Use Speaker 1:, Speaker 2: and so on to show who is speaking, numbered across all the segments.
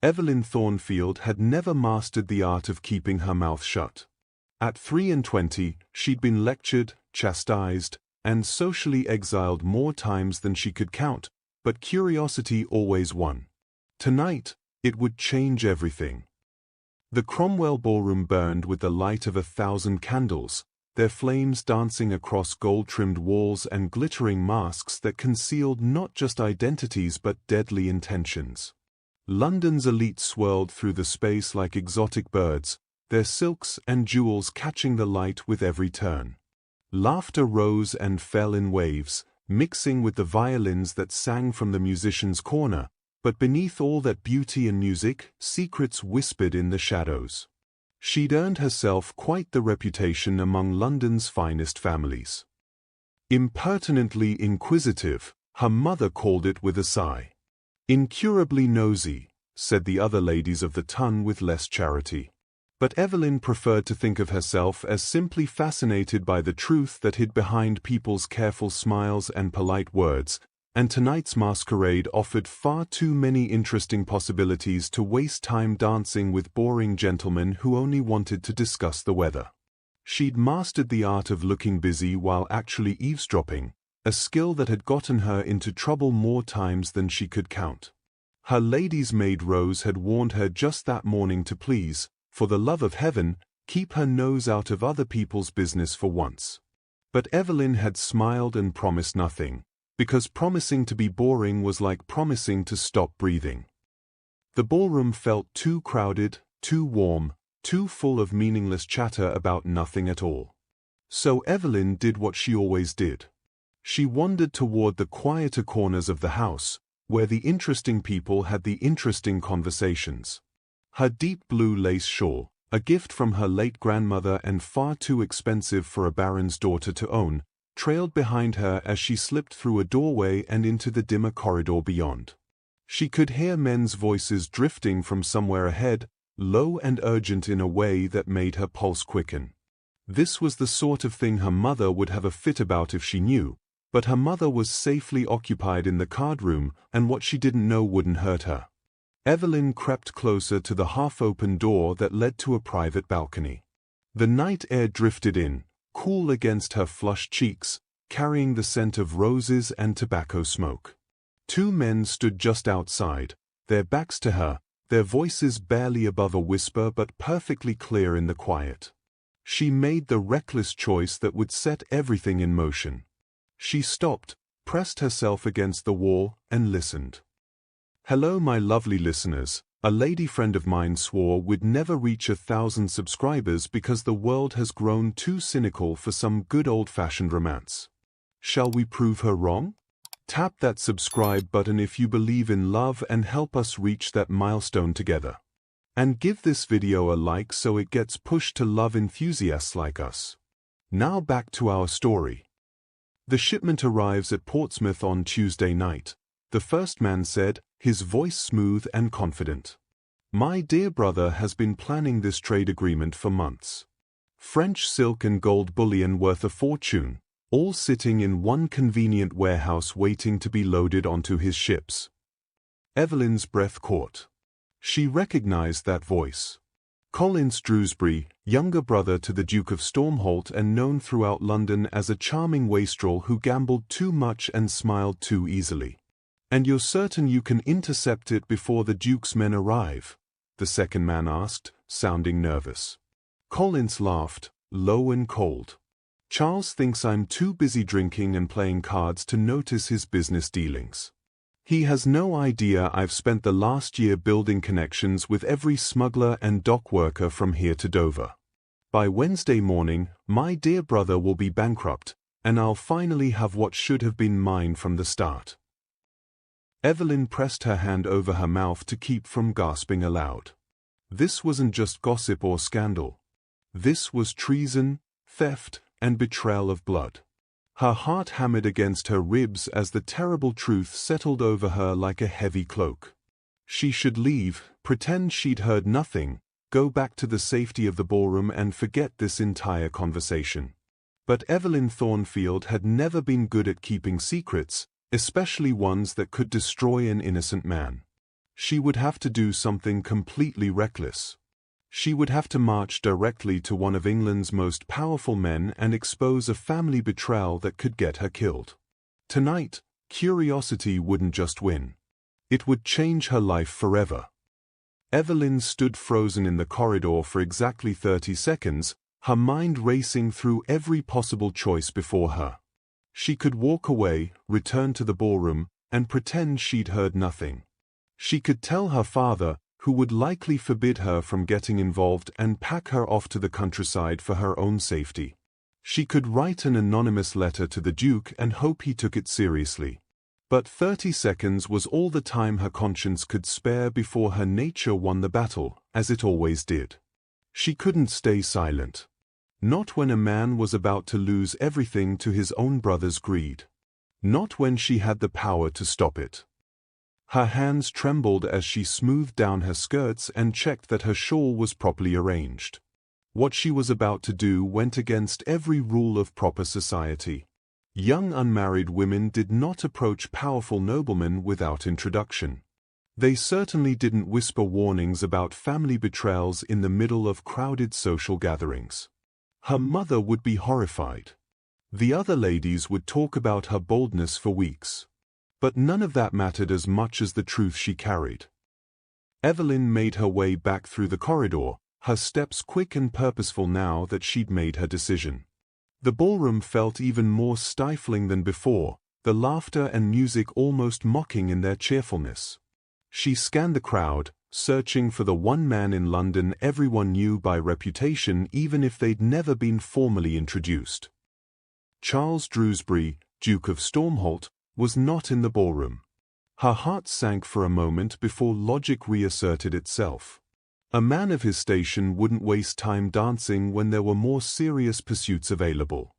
Speaker 1: Evelyn Thornfield had never mastered the art of keeping her mouth shut. At 23, she'd been lectured, chastised, and socially exiled more times than she could count, but curiosity always won. Tonight, it would change everything. The Cromwell Ballroom burned with the light of 1,000 candles, their flames dancing across gold-trimmed walls and glittering masks that concealed not just identities but deadly intentions. London's elite swirled through the space like exotic birds, their silks and jewels catching the light with every turn. Laughter rose and fell in waves, mixing with the violins that sang from the musician's corner, but beneath all that beauty and music, secrets whispered in the shadows. She'd earned herself quite the reputation among London's finest families. Impertinently inquisitive, her mother called it with a sigh. Incurably nosy, said the other ladies of the ton with less charity. But Evelyn preferred to think of herself as simply fascinated by the truth that hid behind people's careful smiles and polite words, and tonight's masquerade offered far too many interesting possibilities to waste time dancing with boring gentlemen who only wanted to discuss the weather. She'd mastered the art of looking busy while actually eavesdropping, a skill that had gotten her into trouble more times than she could count. Her lady's maid Rose had warned her just that morning to please, for the love of heaven, keep her nose out of other people's business for once. But Evelyn had smiled and promised nothing, because promising to be boring was like promising to stop breathing. The ballroom felt too crowded, too warm, too full of meaningless chatter about nothing at all. So Evelyn did what she always did. She wandered toward the quieter corners of the house, where the interesting people had the interesting conversations. Her deep blue lace shawl, a gift from her late grandmother and far too expensive for a baron's daughter to own, trailed behind her as she slipped through a doorway and into the dimmer corridor beyond. She could hear men's voices drifting from somewhere ahead, low and urgent in a way that made her pulse quicken. This was the sort of thing her mother would have a fit about if she knew, but her mother was safely occupied in the card room, and what she didn't know wouldn't hurt her. Evelyn crept closer to the half-open door that led to a private balcony. The night air drifted in, cool against her flushed cheeks, carrying the scent of roses and tobacco smoke. Two men stood just outside, their backs to her, their voices barely above a whisper but perfectly clear in the quiet. She made the reckless choice that would set everything in motion. She stopped, pressed herself against the wall, and listened. "Hello, my lovely listeners," a lady friend of mine swore we'd never reach 1,000 subscribers because the world has grown too cynical for some good old-fashioned romance. Shall we prove her wrong? Tap that subscribe button if you believe in love and help us reach that milestone together. And give this video a like so it gets pushed to love enthusiasts like us. Now back to our story. The shipment arrives at Portsmouth on Tuesday night. The first man said, his voice smooth and confident. "My dear brother has been planning this trade agreement for months. French silk and gold bullion worth a fortune, all sitting in one convenient warehouse waiting to be loaded onto his ships." Evelyn's breath caught. She recognized that voice. Collins Drewsbury, younger brother to the Duke of Stormholt and known throughout London as a charming wastrel who gambled too much and smiled too easily. "And you're certain you can intercept it before the Duke's men arrive?" the second man asked, sounding nervous. Collins laughed, low and cold. "Charles thinks I'm too busy drinking and playing cards to notice his business dealings. He has no idea I've spent the last year building connections with every smuggler and dock worker from here to Dover. By Wednesday morning, my dear brother will be bankrupt, and I'll finally have what should have been mine from the start." Evelyn pressed her hand over her mouth to keep from gasping aloud. This wasn't just gossip or scandal. This was treason, theft, and betrayal of blood. Her heart hammered against her ribs as the terrible truth settled over her like a heavy cloak. She should leave, pretend she'd heard nothing, go back to the safety of the ballroom and forget this entire conversation. But Evelyn Thornfield had never been good at keeping secrets, especially ones that could destroy an innocent man. She would have to do something completely reckless. She would have to march directly to one of England's most powerful men and expose a family betrayal that could get her killed. Tonight, curiosity wouldn't just win. It would change her life forever. Evelyn stood frozen in the corridor for exactly 30 seconds, her mind racing through every possible choice before her. She could walk away, return to the ballroom, and pretend she'd heard nothing. She could tell her father, who would likely forbid her from getting involved, and pack her off to the countryside for her own safety. She could write an anonymous letter to the Duke and hope he took it seriously. But 30 seconds was all the time her conscience could spare before her nature won the battle, as it always did. She couldn't stay silent. Not when a man was about to lose everything to his own brother's greed. Not when she had the power to stop it. Her hands trembled as she smoothed down her skirts and checked that her shawl was properly arranged. What she was about to do went against every rule of proper society. Young unmarried women did not approach powerful noblemen without introduction. They certainly didn't whisper warnings about family betrayals in the middle of crowded social gatherings. Her mother would be horrified. The other ladies would talk about her boldness for weeks. But none of that mattered as much as the truth she carried. Evelyn made her way back through the corridor, her steps quick and purposeful now that she'd made her decision. The ballroom felt even more stifling than before, the laughter and music almost mocking in their cheerfulness. She scanned the crowd, searching for the one man in London everyone knew by reputation even if they'd never been formally introduced. Charles Drewsbury, Duke of Stormholt, was not in the ballroom. Her heart sank for a moment before logic reasserted itself. A man of his station wouldn't waste time dancing when there were more serious pursuits available.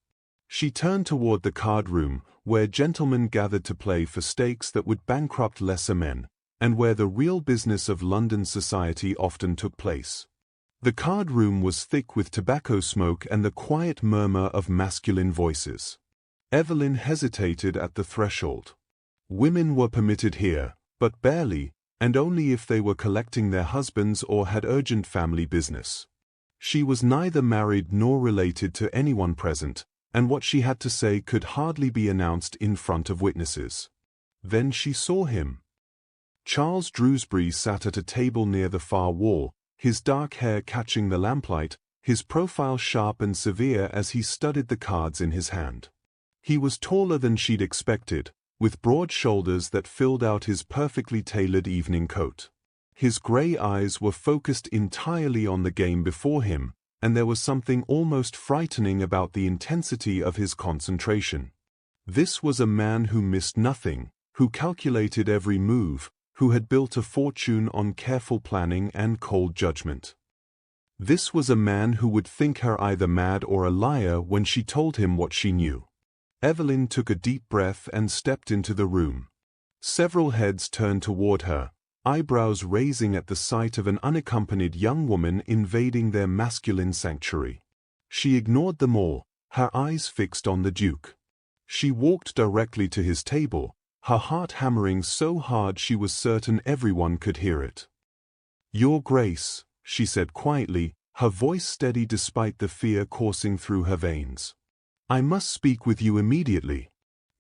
Speaker 1: She turned toward the card room, where gentlemen gathered to play for stakes that would bankrupt lesser men, and where the real business of London society often took place. The card room was thick with tobacco smoke and the quiet murmur of masculine voices. Evelyn hesitated at the threshold. Women were permitted here, but barely, and only if they were collecting their husbands or had urgent family business. She was neither married nor related to anyone present, and what she had to say could hardly be announced in front of witnesses. Then she saw him. Charles Drewsbury sat at a table near the far wall, his dark hair catching the lamplight, his profile sharp and severe as he studied the cards in his hand. He was taller than she'd expected, with broad shoulders that filled out his perfectly tailored evening coat. His grey eyes were focused entirely on the game before him, and there was something almost frightening about the intensity of his concentration. This was a man who missed nothing, who calculated every move, who had built a fortune on careful planning and cold judgment. This was a man who would think her either mad or a liar when she told him what she knew. Evelyn took a deep breath and stepped into the room. Several heads turned toward her, eyebrows raising at the sight of an unaccompanied young woman invading their masculine sanctuary. She ignored them all, her eyes fixed on the Duke. She walked directly to his table, her heart hammering so hard she was certain everyone could hear it. "Your Grace," she said quietly, her voice steady despite the fear coursing through her veins. "I must speak with you immediately.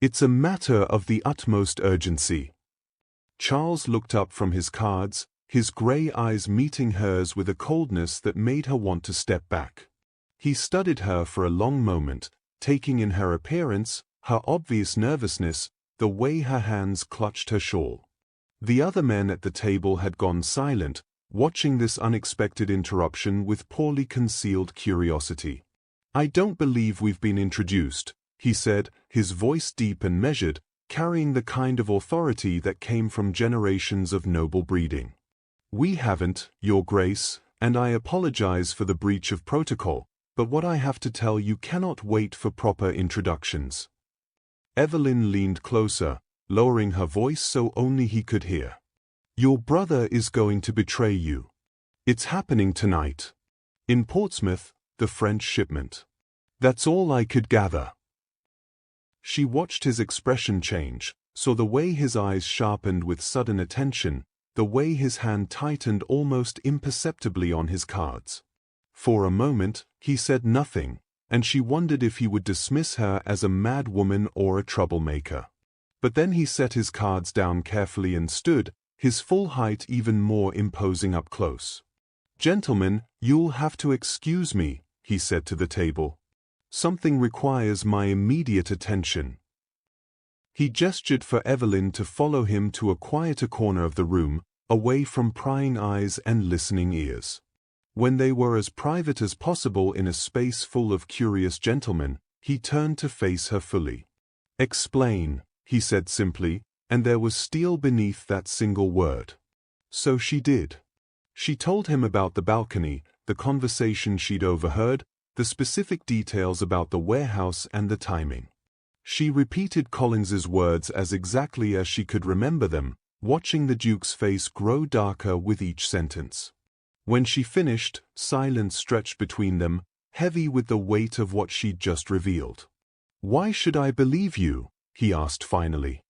Speaker 1: It's a matter of the utmost urgency." Charles looked up from his cards, his grey eyes meeting hers with a coldness that made her want to step back. He studied her for a long moment, taking in her appearance, her obvious nervousness, the way her hands clutched her shawl. The other men at the table had gone silent, watching this unexpected interruption with poorly concealed curiosity. "I don't believe we've been introduced," he said, his voice deep and measured, carrying the kind of authority that came from generations of noble breeding. "We haven't, Your Grace, and I apologize for the breach of protocol, but what I have to tell you cannot wait for proper introductions." Evelyn leaned closer, lowering her voice so only he could hear. "Your brother is going to betray you. It's happening tonight. In Portsmouth, the French shipment. That's all I could gather." She watched his expression change, saw the way his eyes sharpened with sudden attention, the way his hand tightened almost imperceptibly on his cards. For a moment, he said nothing, and she wondered if he would dismiss her as a mad woman or a troublemaker. But then he set his cards down carefully and stood, his full height even more imposing up close. "Gentlemen, you'll have to excuse me," he said to the table. "Something requires my immediate attention." He gestured for Evelyn to follow him to a quieter corner of the room, away from prying eyes and listening ears. When they were as private as possible in a space full of curious gentlemen, he turned to face her fully. "Explain," he said simply, and there was steel beneath that single word. So she did. She told him about the balcony, the conversation she'd overheard, the specific details about the warehouse and the timing. She repeated Collins's words as exactly as she could remember them, watching the Duke's face grow darker with each sentence. When she finished, silence stretched between them, heavy with the weight of what she'd just revealed. "Why should I believe you?" he asked finally.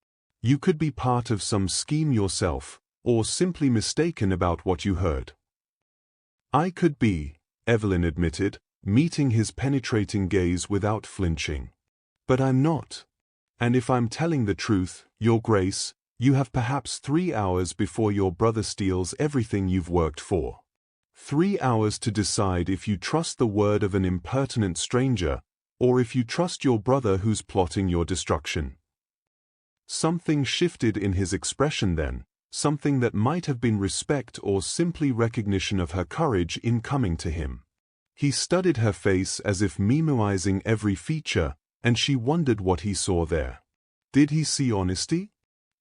Speaker 1: "You could be part of some scheme yourself, or simply mistaken about what you heard." "I could be," Evelyn admitted, meeting his penetrating gaze without flinching. "But I'm not. And if I'm telling the truth, Your Grace, you have perhaps 3 hours before your brother steals everything you've worked for. 3 hours to decide if you trust the word of an impertinent stranger, or if you trust your brother who's plotting your destruction." Something shifted in his expression then, something that might have been respect or simply recognition of her courage in coming to him. He studied her face as if memorizing every feature, and she wondered what he saw there. Did he see honesty?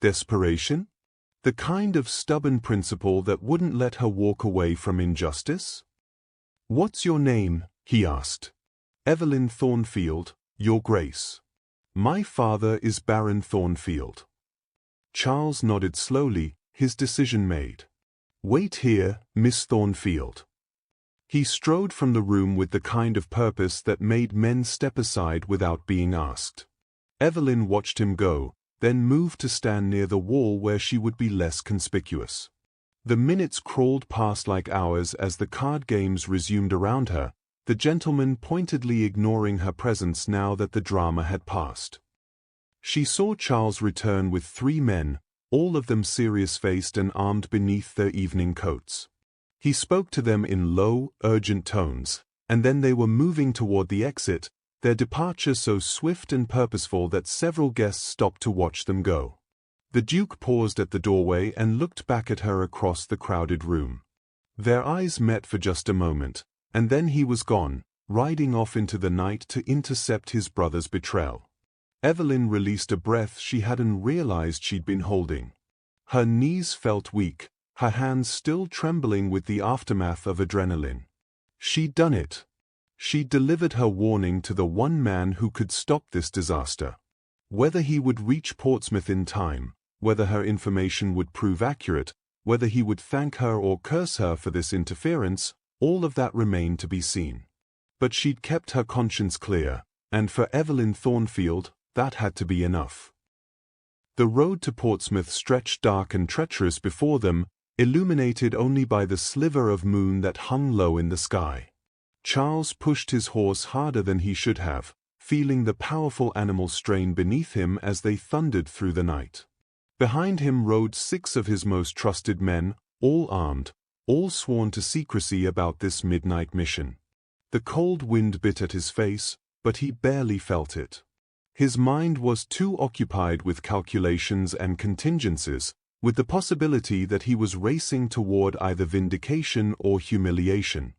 Speaker 1: Desperation? The kind of stubborn principle that wouldn't let her walk away from injustice? "What's your name?" he asked. "Evelyn Thornfield, Your Grace." "My father is Baron Thornfield." Charles nodded slowly, his decision made. "Wait here, Miss Thornfield." He strode from the room with the kind of purpose that made men step aside without being asked. Evelyn watched him go, then moved to stand near the wall where she would be less conspicuous. The minutes crawled past like hours as the card games resumed around her, the gentleman pointedly ignoring her presence now that the drama had passed. She saw Charles return with 3 men, all of them serious-faced and armed beneath their evening coats. He spoke to them in low, urgent tones, and then they were moving toward the exit, their departure so swift and purposeful that several guests stopped to watch them go. The Duke paused at the doorway and looked back at her across the crowded room. Their eyes met for just a moment, and then he was gone, riding off into the night to intercept his brother's betrayal. Evelyn released a breath she hadn't realized she'd been holding. Her knees felt weak, her hands still trembling with the aftermath of adrenaline. She'd done it. She'd delivered her warning to the one man who could stop this disaster. Whether he would reach Portsmouth in time, whether her information would prove accurate, whether he would thank her or curse her for this interference, all of that remained to be seen. But she'd kept her conscience clear, and for Evelyn Thornfield, that had to be enough. The road to Portsmouth stretched dark and treacherous before them, illuminated only by the sliver of moon that hung low in the sky. Charles pushed his horse harder than he should have, feeling the powerful animal strain beneath him as they thundered through the night. Behind him rode 6 of his most trusted men, all armed, all sworn to secrecy about this midnight mission. The cold wind bit at his face, but he barely felt it. His mind was too occupied with calculations and contingencies, with the possibility that he was racing toward either vindication or humiliation.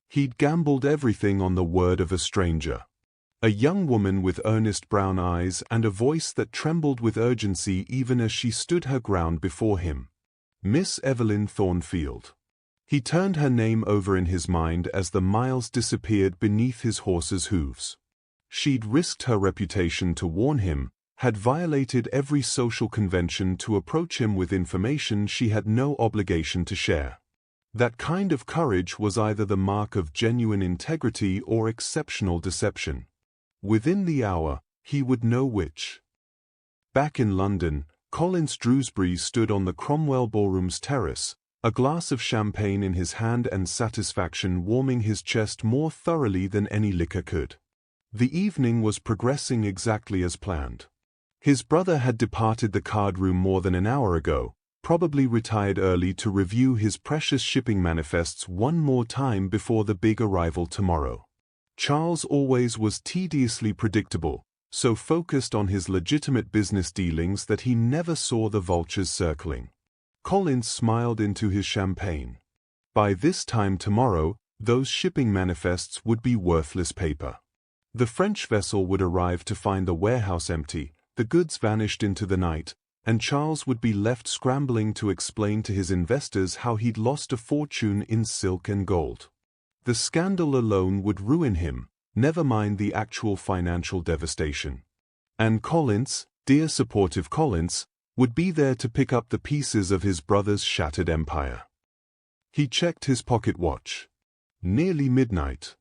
Speaker 1: He'd gambled everything on the word of a stranger. A young woman with earnest brown eyes and a voice that trembled with urgency even as she stood her ground before him. Miss Evelyn Thornfield. He turned her name over in his mind as the miles disappeared beneath his horse's hooves. She'd risked her reputation to warn him, had violated every social convention to approach him with information she had no obligation to share. That kind of courage was either the mark of genuine integrity or exceptional deception. Within the hour, he would know which. Back in London, Collins Drewsbury stood on the Cromwell Ballroom's terrace, a glass of champagne in his hand and satisfaction warming his chest more thoroughly than any liquor could. The evening was progressing exactly as planned. His brother had departed the card room more than an hour ago, probably retired early to review his precious shipping manifests one more time before the big arrival tomorrow. Charles always was tediously predictable, so focused on his legitimate business dealings that he never saw the vultures circling. Collins smiled into his champagne. By this time tomorrow, those shipping manifests would be worthless paper. The French vessel would arrive to find the warehouse empty, the goods vanished into the night, and Charles would be left scrambling to explain to his investors how he'd lost a fortune in silk and gold. The scandal alone would ruin him, never mind the actual financial devastation. And Collins, dear supportive Collins, would be there to pick up the pieces of his brother's shattered empire. He checked his pocket watch. Nearly midnight.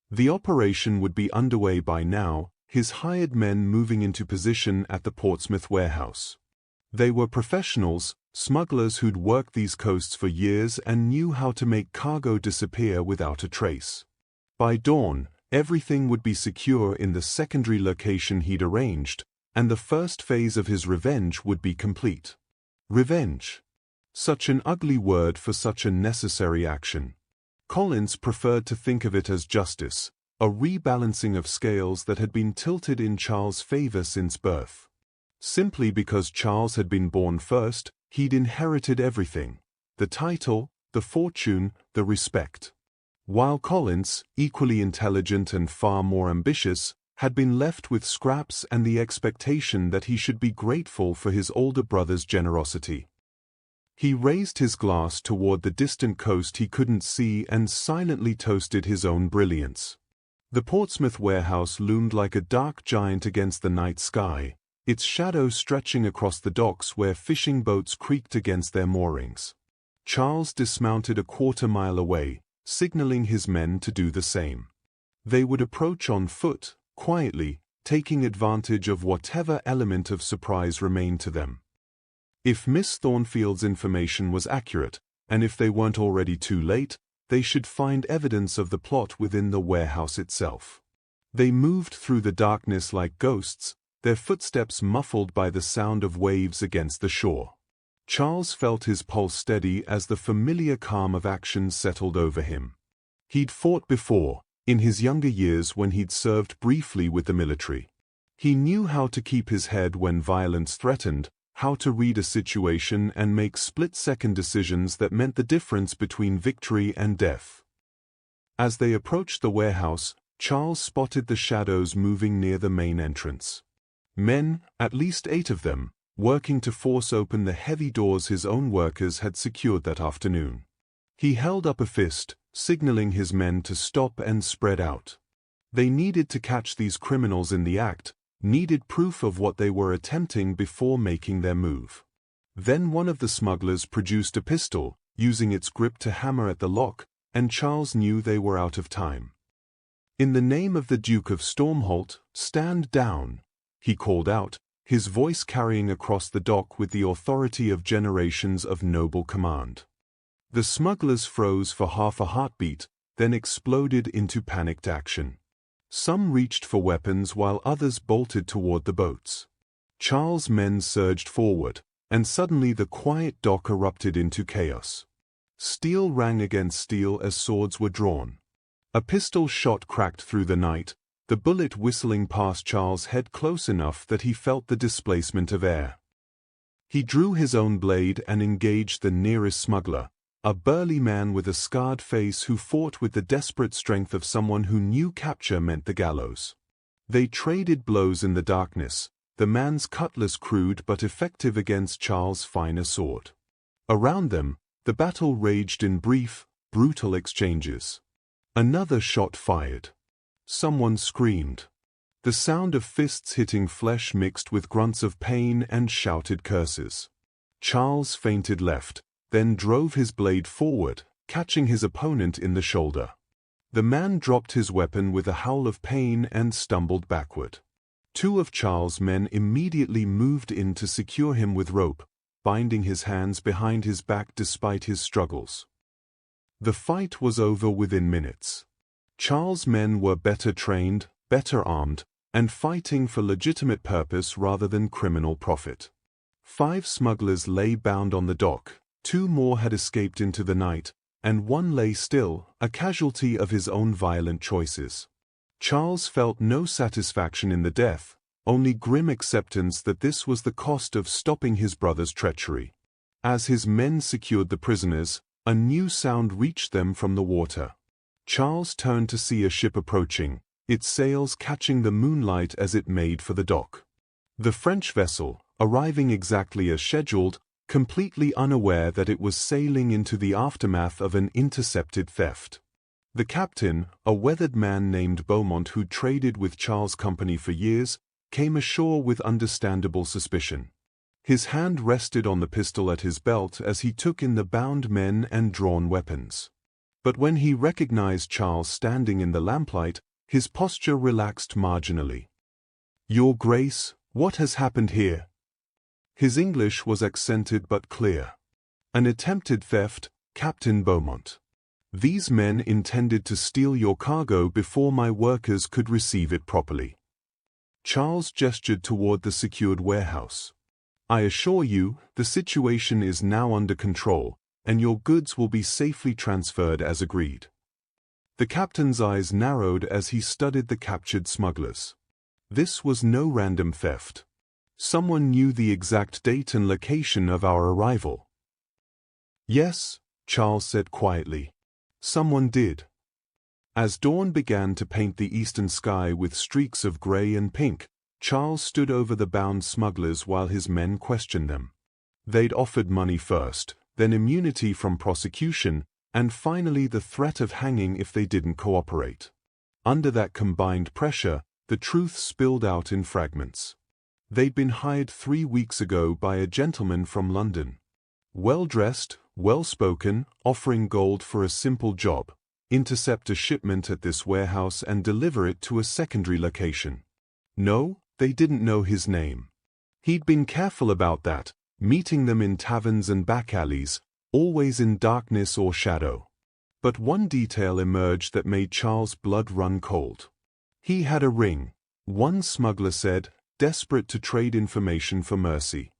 Speaker 1: The operation would be underway by now, his hired men moving into position at the Portsmouth warehouse. They were professionals, smugglers who'd worked these coasts for years and knew how to make cargo disappear without a trace. By dawn, everything would be secure in the secondary location he'd arranged, and the first phase of his revenge would be complete. Revenge. Such an ugly word for such a necessary action. Collins preferred to think of it as justice, a rebalancing of scales that had been tilted in Charles' favor since birth. Simply because Charles had been born first, he'd inherited everything: the title, the fortune, the respect. While Collins, equally intelligent and far more ambitious, had been left with scraps and the expectation that he should be grateful for his older brother's generosity. He raised his glass toward the distant coast he couldn't see and silently toasted his own brilliance. The Portsmouth warehouse loomed like a dark giant against the night sky, its shadow stretching across the docks where fishing boats creaked against their moorings. Charles dismounted a quarter-mile away, signaling his men to do the same. They would approach on foot, quietly, taking advantage of whatever element of surprise remained to them. If Miss Thornfield's information was accurate, and if they weren't already too late, they should find evidence of the plot within the warehouse itself. They moved through the darkness like ghosts, their footsteps muffled by the sound of waves against the shore. Charles felt his pulse steady as the familiar calm of action settled over him. He'd fought before, in his younger years when he'd served briefly with the military. He knew how to keep his head when violence threatened, how to read a situation and make split-second decisions that meant the difference between victory and death. As they approached the warehouse, Charles spotted the shadows moving near the main entrance. Men, at least 8 of them, working to force open the heavy doors his own workers had secured that afternoon. He held up a fist, signaling his men to stop and spread out. They needed to catch these criminals in the act, needed proof of what they were attempting before making their move. Then one of the smugglers produced a pistol, using its grip to hammer at the lock, and Charles knew they were out of time. "In the name of the Duke of Stormholt, stand down," he called out, his voice carrying across the dock with the authority of generations of noble command. The smugglers froze for half a heartbeat, then exploded into panicked action. Some reached for weapons while others bolted toward the boats. Charles' men surged forward, and suddenly the quiet dock erupted into chaos. Steel rang against steel as swords were drawn. A pistol shot cracked through the night, the bullet whistling past Charles' head close enough that he felt the displacement of air. He drew his own blade and engaged the nearest smuggler, a burly man with a scarred face who fought with the desperate strength of someone who knew capture meant the gallows. They traded blows in the darkness, the man's cutlass crude but effective against Charles' finer sword. Around them, the battle raged in brief, brutal exchanges. Another shot fired. Someone screamed. The sound of fists hitting flesh mixed with grunts of pain and shouted curses. Charles feinted left, then drove his blade forward, catching his opponent in the shoulder. The man dropped his weapon with a howl of pain and stumbled backward. Two of Charles' men immediately moved in to secure him with rope, binding his hands behind his back despite his struggles. The fight was over within minutes. Charles' men were better trained, better armed, and fighting for legitimate purpose rather than criminal profit. 5 smugglers lay bound on the dock, 2 more had escaped into the night, and 1 lay still, a casualty of his own violent choices. Charles felt no satisfaction in the death, only grim acceptance that this was the cost of stopping his brother's treachery. As his men secured the prisoners, a new sound reached them from the water. Charles turned to see a ship approaching, its sails catching the moonlight as it made for the dock. The French vessel, arriving exactly as scheduled, completely unaware that it was sailing into the aftermath of an intercepted theft. The captain, a weathered man named Beaumont who'd traded with Charles' company for years, came ashore with understandable suspicion. His hand rested on the pistol at his belt as he took in the bound men and drawn weapons. But when he recognized Charles standing in the lamplight, his posture relaxed marginally. "Your Grace, what has happened here?" His English was accented but clear. "An attempted theft, Captain Beaumont. These men intended to steal your cargo before my workers could receive it properly." Charles gestured toward the secured warehouse. "I assure you, the situation is now under control, and your goods will be safely transferred as agreed." The captain's eyes narrowed as he studied the captured smugglers. This was no random theft. Someone knew the exact date and location of our arrival. "Yes," Charles said quietly. "Someone did." As dawn began to paint the eastern sky with streaks of gray and pink, Charles stood over the bound smugglers while his men questioned them. They'd offered money first, then immunity from prosecution, and finally the threat of hanging if they didn't cooperate. Under that combined pressure, the truth spilled out in fragments. They'd been hired 3 weeks ago by a gentleman from London. Well-dressed, well-spoken, offering gold for a simple job: intercept a shipment at this warehouse and deliver it to a secondary location. No, they didn't know his name. He'd been careful about that, meeting them in taverns and back alleys, always in darkness or shadow. But one detail emerged that made Charles' blood run cold. He had a ring, one smuggler said, desperate to trade information for mercy.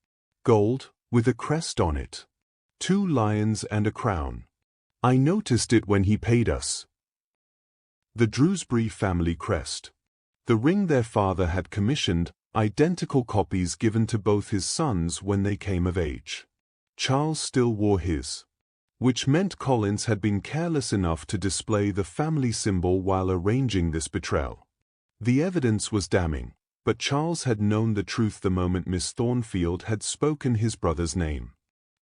Speaker 1: Gold, with a crest on it. 2 lions and a crown. "I noticed it when he paid us." The Drewsbury family crest. The ring their father had commissioned, identical copies given to both his sons when they came of age. Charles still wore his. Which meant Collins had been careless enough to display the family symbol while arranging this betrayal. The evidence was damning, but Charles had known the truth the moment Miss Thornfield had spoken his brother's name.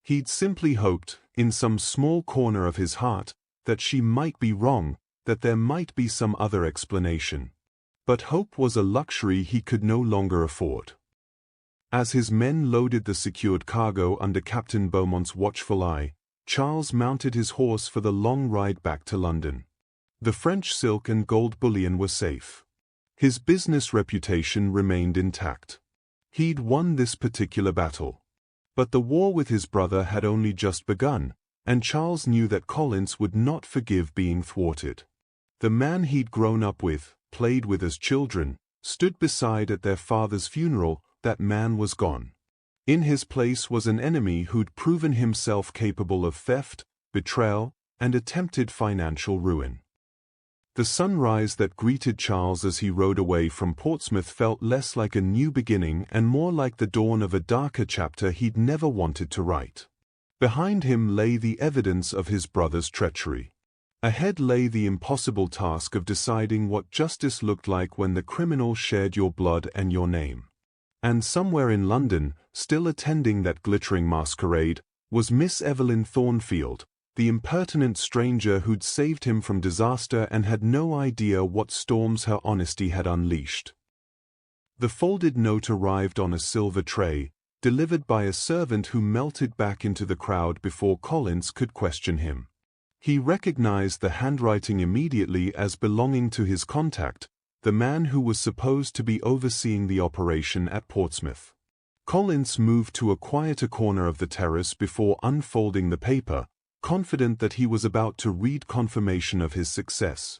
Speaker 1: He'd simply hoped, in some small corner of his heart, that she might be wrong, that there might be some other explanation. But hope was a luxury he could no longer afford. As his men loaded the secured cargo under Captain Beaumont's watchful eye, Charles mounted his horse for the long ride back to London. The French silk and gold bullion were safe. His business reputation remained intact. He'd won this particular battle. But the war with his brother had only just begun, and Charles knew that Collins would not forgive being thwarted. The man he'd grown up with, played with as children, stood beside at their father's funeral. That man was gone. In his place was an enemy who'd proven himself capable of theft, betrayal, and attempted financial ruin. The sunrise that greeted Charles as he rode away from Portsmouth felt less like a new beginning and more like the dawn of a darker chapter he'd never wanted to write. Behind him lay the evidence of his brother's treachery. Ahead lay the impossible task of deciding what justice looked like when the criminal shared your blood and your name. And somewhere in London, still attending that glittering masquerade, was Miss Evelyn Thornfield, the impertinent stranger who'd saved him from disaster and had no idea what storms her honesty had unleashed. The folded note arrived on a silver tray, delivered by a servant who melted back into the crowd before Collins could question him. He recognized the handwriting immediately as belonging to his contact, the man who was supposed to be overseeing the operation at Portsmouth. Collins moved to a quieter corner of the terrace before unfolding the paper, confident that he was about to read confirmation of his success.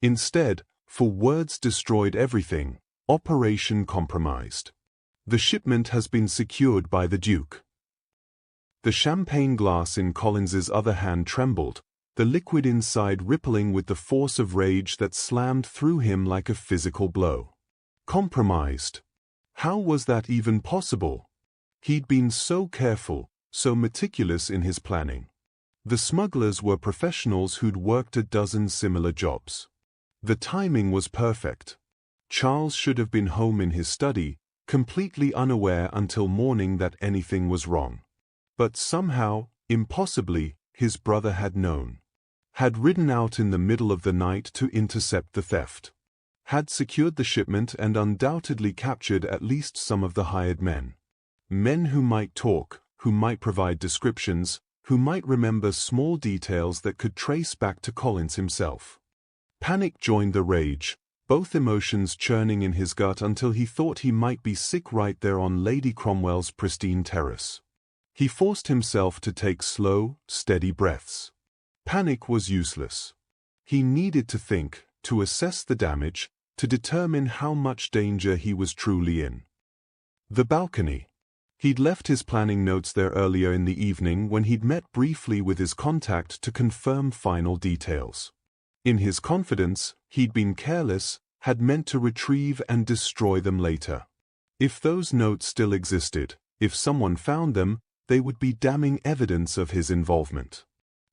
Speaker 1: Instead, for words destroyed everything, operation compromised. The shipment has been secured by the Duke. The champagne glass in Collins's other hand trembled, the liquid inside rippling with the force of rage that slammed through him like a physical blow. Compromised. How was that even possible? He'd been so careful, so meticulous in his planning. The smugglers were professionals who'd worked a dozen similar jobs. The timing was perfect. Charles should have been home in his study, completely unaware until morning that anything was wrong. But somehow, impossibly, his brother had known. Had ridden out in the middle of the night to intercept the theft. Had secured the shipment and undoubtedly captured at least some of the hired men. Men who might talk, who might provide descriptions, who might remember small details that could trace back to Collins himself. Panic joined the rage, both emotions churning in his gut until he thought he might be sick right there on Lady Cromwell's pristine terrace. He forced himself to take slow, steady breaths. Panic was useless. He needed to think, to assess the damage, to determine how much danger he was truly in. The balcony. He'd left his planning notes there earlier in the evening when he'd met briefly with his contact to confirm final details. In his confidence, he'd been careless, had meant to retrieve and destroy them later. If those notes still existed, if someone found them, they would be damning evidence of his involvement.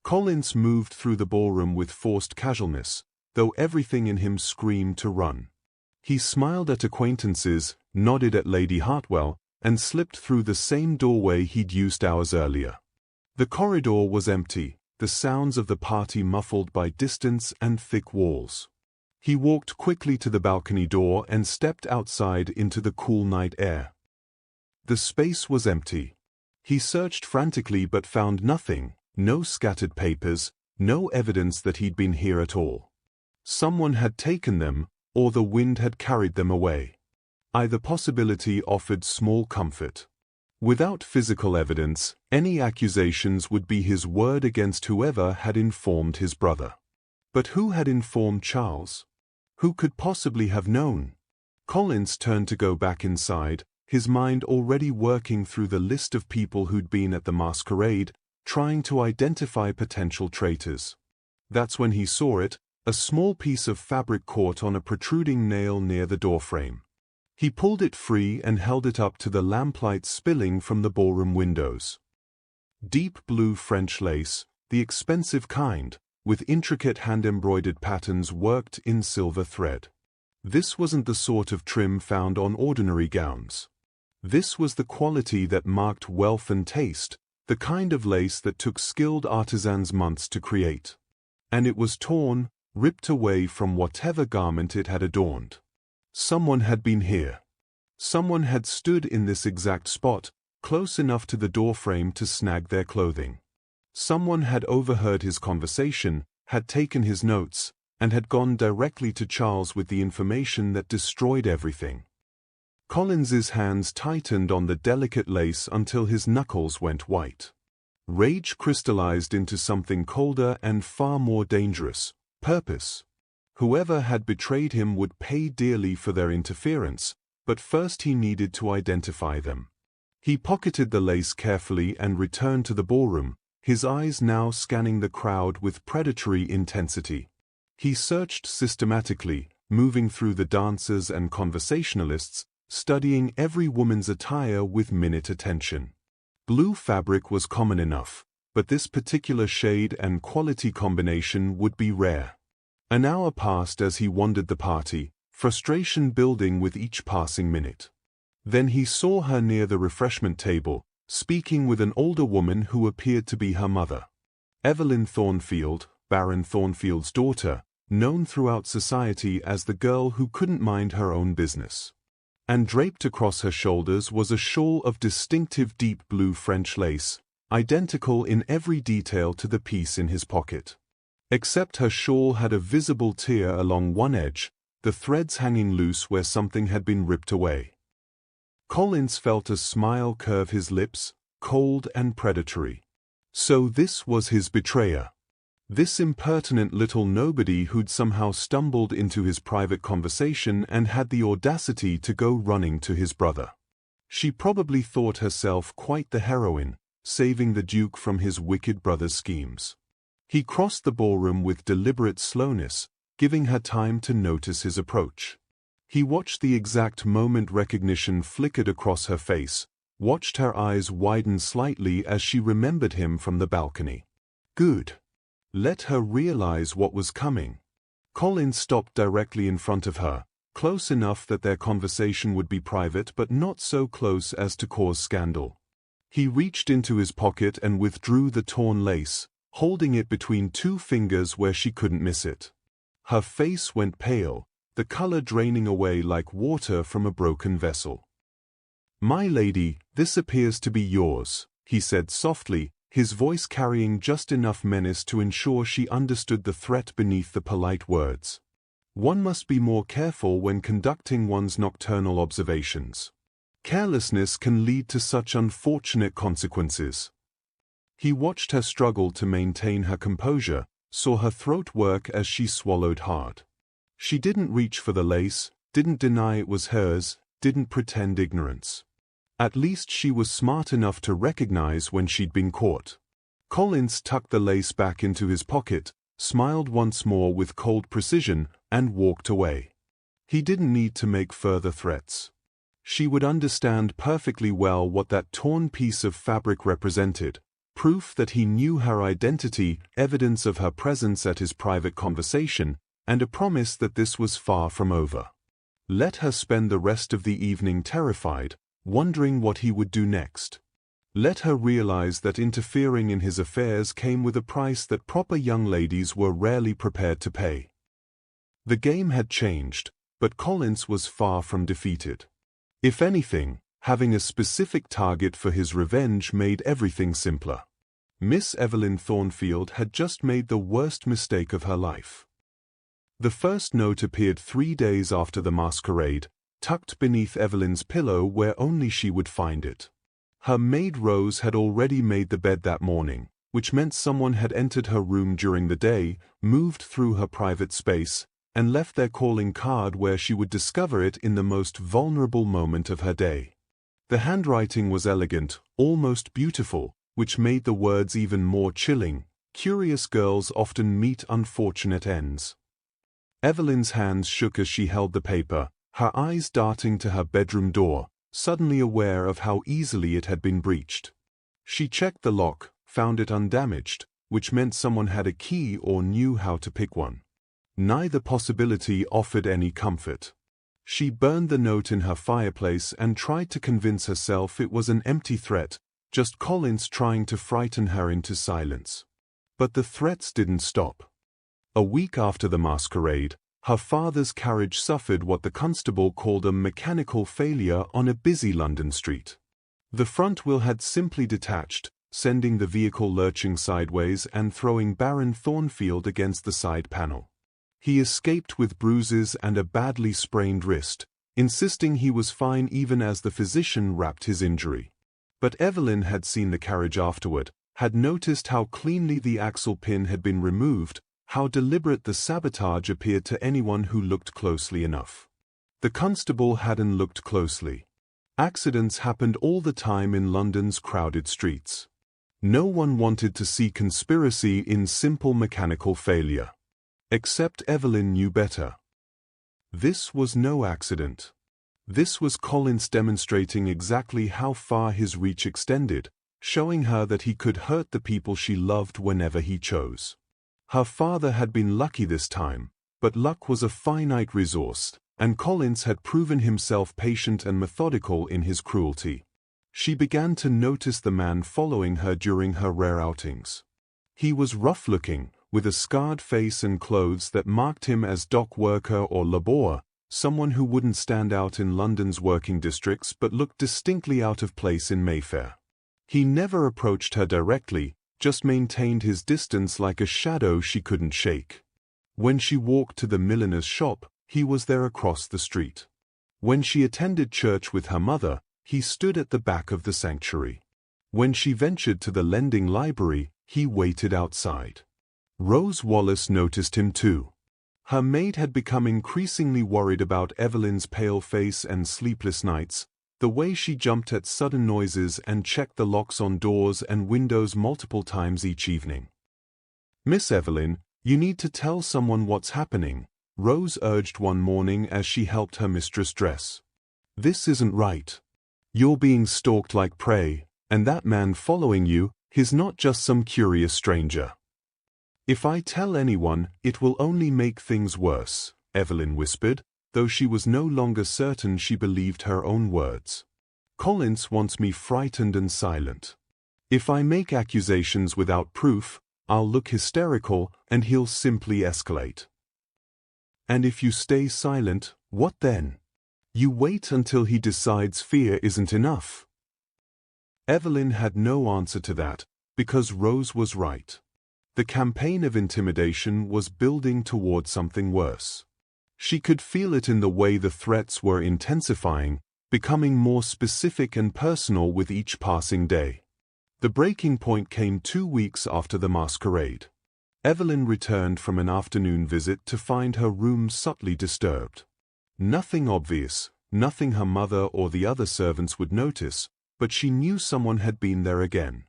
Speaker 1: Collins moved through the ballroom with forced casualness, though everything in him screamed to run. He smiled at acquaintances, nodded at Lady Hartwell, and slipped through the same doorway he'd used hours earlier. The corridor was empty, the sounds of the party muffled by distance and thick walls. He walked quickly to the balcony door and stepped outside into the cool night air. The space was empty. He searched frantically but found nothing. No scattered papers, no evidence that he'd been here at all. Someone had taken them, or the wind had carried them away. Either possibility offered small comfort. Without physical evidence, any accusations would be his word against whoever had informed his brother. But who had informed Charles? Who could possibly have known? Collins turned to go back inside, his mind already working through the list of people who'd been at the masquerade, trying to identify potential traitors. That's when he saw it, a small piece of fabric caught on a protruding nail near the doorframe. He pulled it free and held it up to the lamplight spilling from the ballroom windows. Deep blue French lace, the expensive kind, with intricate hand-embroidered patterns worked in silver thread. This wasn't the sort of trim found on ordinary gowns. This was the quality that marked wealth and taste, the kind of lace that took skilled artisans months to create. And it was torn, ripped away from whatever garment it had adorned. Someone had been here. Someone had stood in this exact spot, close enough to the doorframe to snag their clothing. Someone had overheard his conversation, had taken his notes, and had gone directly to Charles with the information that destroyed everything. Collins's hands tightened on the delicate lace until his knuckles went white. Rage crystallized into something colder and far more dangerous: purpose. Whoever had betrayed him would pay dearly for their interference, but first he needed to identify them. He pocketed the lace carefully and returned to the ballroom, his eyes now scanning the crowd with predatory intensity. He searched systematically, moving through the dancers and conversationalists, studying every woman's attire with minute attention. Blue fabric was common enough, but this particular shade and quality combination would be rare. An hour passed as he wandered the party, frustration building with each passing minute. Then he saw her near the refreshment table, speaking with an older woman who appeared to be her mother. Evelyn Thornfield, Baron Thornfield's daughter, known throughout society as the girl who couldn't mind her own business. And draped across her shoulders was a shawl of distinctive deep blue French lace, identical in every detail to the piece in his pocket. Except her shawl had a visible tear along one edge, the threads hanging loose where something had been ripped away. Collins felt a smile curve his lips, cold and predatory. So this was his betrayer. This impertinent little nobody who'd somehow stumbled into his private conversation and had the audacity to go running to his brother. She probably thought herself quite the heroine, saving the Duke from his wicked brother's schemes. He crossed the ballroom with deliberate slowness, giving her time to notice his approach. He watched the exact moment recognition flickered across her face, watched her eyes widen slightly as she remembered him from the balcony. Good. Let her realize what was coming. Collins stopped directly in front of her, close enough that their conversation would be private but not so close as to cause scandal. He reached into his pocket and withdrew the torn lace, holding it between two fingers where she couldn't miss it. Her face went pale, the color draining away like water from a broken vessel. "My lady, this appears to be yours," he said softly, his voice carrying just enough menace to ensure she understood the threat beneath the polite words. One must be more careful when conducting one's nocturnal observations. Carelessness can lead to such unfortunate consequences. He watched her struggle to maintain her composure, saw her throat work as she swallowed hard. She didn't reach for the lace, didn't deny it was hers, didn't pretend ignorance. At least she was smart enough to recognize when she'd been caught. Collins tucked the lace back into his pocket, smiled once more with cold precision, and walked away. He didn't need to make further threats. She would understand perfectly well what that torn piece of fabric represented, proof that he knew her identity, evidence of her presence at his private conversation, and a promise that this was far from over. Let her spend the rest of the evening terrified, wondering what he would do next. Let her realize that interfering in his affairs came with a price that proper young ladies were rarely prepared to pay. The game had changed, but Collins was far from defeated. If anything, having a specific target for his revenge made everything simpler. Miss Evelyn Thornfield had just made the worst mistake of her life. The first note appeared 3 days after the masquerade, tucked beneath Evelyn's pillow where only she would find it. Her maid Rose had already made the bed that morning, which meant someone had entered her room during the day, moved through her private space, and left their calling card where she would discover it in the most vulnerable moment of her day. The handwriting was elegant, almost beautiful, which made the words even more chilling. Curious girls often meet unfortunate ends. Evelyn's hands shook as she held the paper, her eyes darting to her bedroom door, suddenly aware of how easily it had been breached. She checked the lock, found it undamaged, which meant someone had a key or knew how to pick one. Neither possibility offered any comfort. She burned the note in her fireplace and tried to convince herself it was an empty threat, just Collins trying to frighten her into silence. But the threats didn't stop. A week after the masquerade, her father's carriage suffered what the constable called a mechanical failure on a busy London street. The front wheel had simply detached, sending the vehicle lurching sideways and throwing Baron Thornfield against the side panel. He escaped with bruises and a badly sprained wrist, insisting he was fine even as the physician wrapped his injury. But Evelyn had seen the carriage afterward, had noticed how cleanly the axle pin had been removed, how deliberate the sabotage appeared to anyone who looked closely enough. The constable hadn't looked closely. Accidents happened all the time in London's crowded streets. No one wanted to see conspiracy in simple mechanical failure. Except Evelyn knew better. This was no accident. This was Collins demonstrating exactly how far his reach extended, showing her that he could hurt the people she loved whenever he chose. Her father had been lucky this time, but luck was a finite resource, and Collins had proven himself patient and methodical in his cruelty. She began to notice the man following her during her rare outings. He was rough-looking, with a scarred face and clothes that marked him as dock worker or labour, someone who wouldn't stand out in London's working districts but looked distinctly out of place in Mayfair. He never approached her directly, just maintained his distance like a shadow she couldn't shake. When she walked to the milliner's shop, he was there across the street. When she attended church with her mother, he stood at the back of the sanctuary. When she ventured to the lending library, he waited outside. Rose Wallace noticed him too. Her maid had become increasingly worried about Evelyn's pale face and sleepless nights, the way she jumped at sudden noises and checked the locks on doors and windows multiple times each evening. "Miss Evelyn, you need to tell someone what's happening," Rose urged one morning as she helped her mistress dress. "This isn't right. You're being stalked like prey, and that man following you, he's not just some curious stranger." "If I tell anyone, it will only make things worse," Evelyn whispered, though she was no longer certain she believed her own words. "Collins wants me frightened and silent. If I make accusations without proof, I'll look hysterical and he'll simply escalate. And if you stay silent, what then? You wait until he decides fear isn't enough." Evelyn had no answer to that, because Rose was right. The campaign of intimidation was building toward something worse. She could feel it in the way the threats were intensifying, becoming more specific and personal with each passing day. The breaking point came 2 weeks after the masquerade. Evelyn returned from an afternoon visit to find her room subtly disturbed. Nothing obvious, nothing her mother or the other servants would notice, but she knew someone had been there again.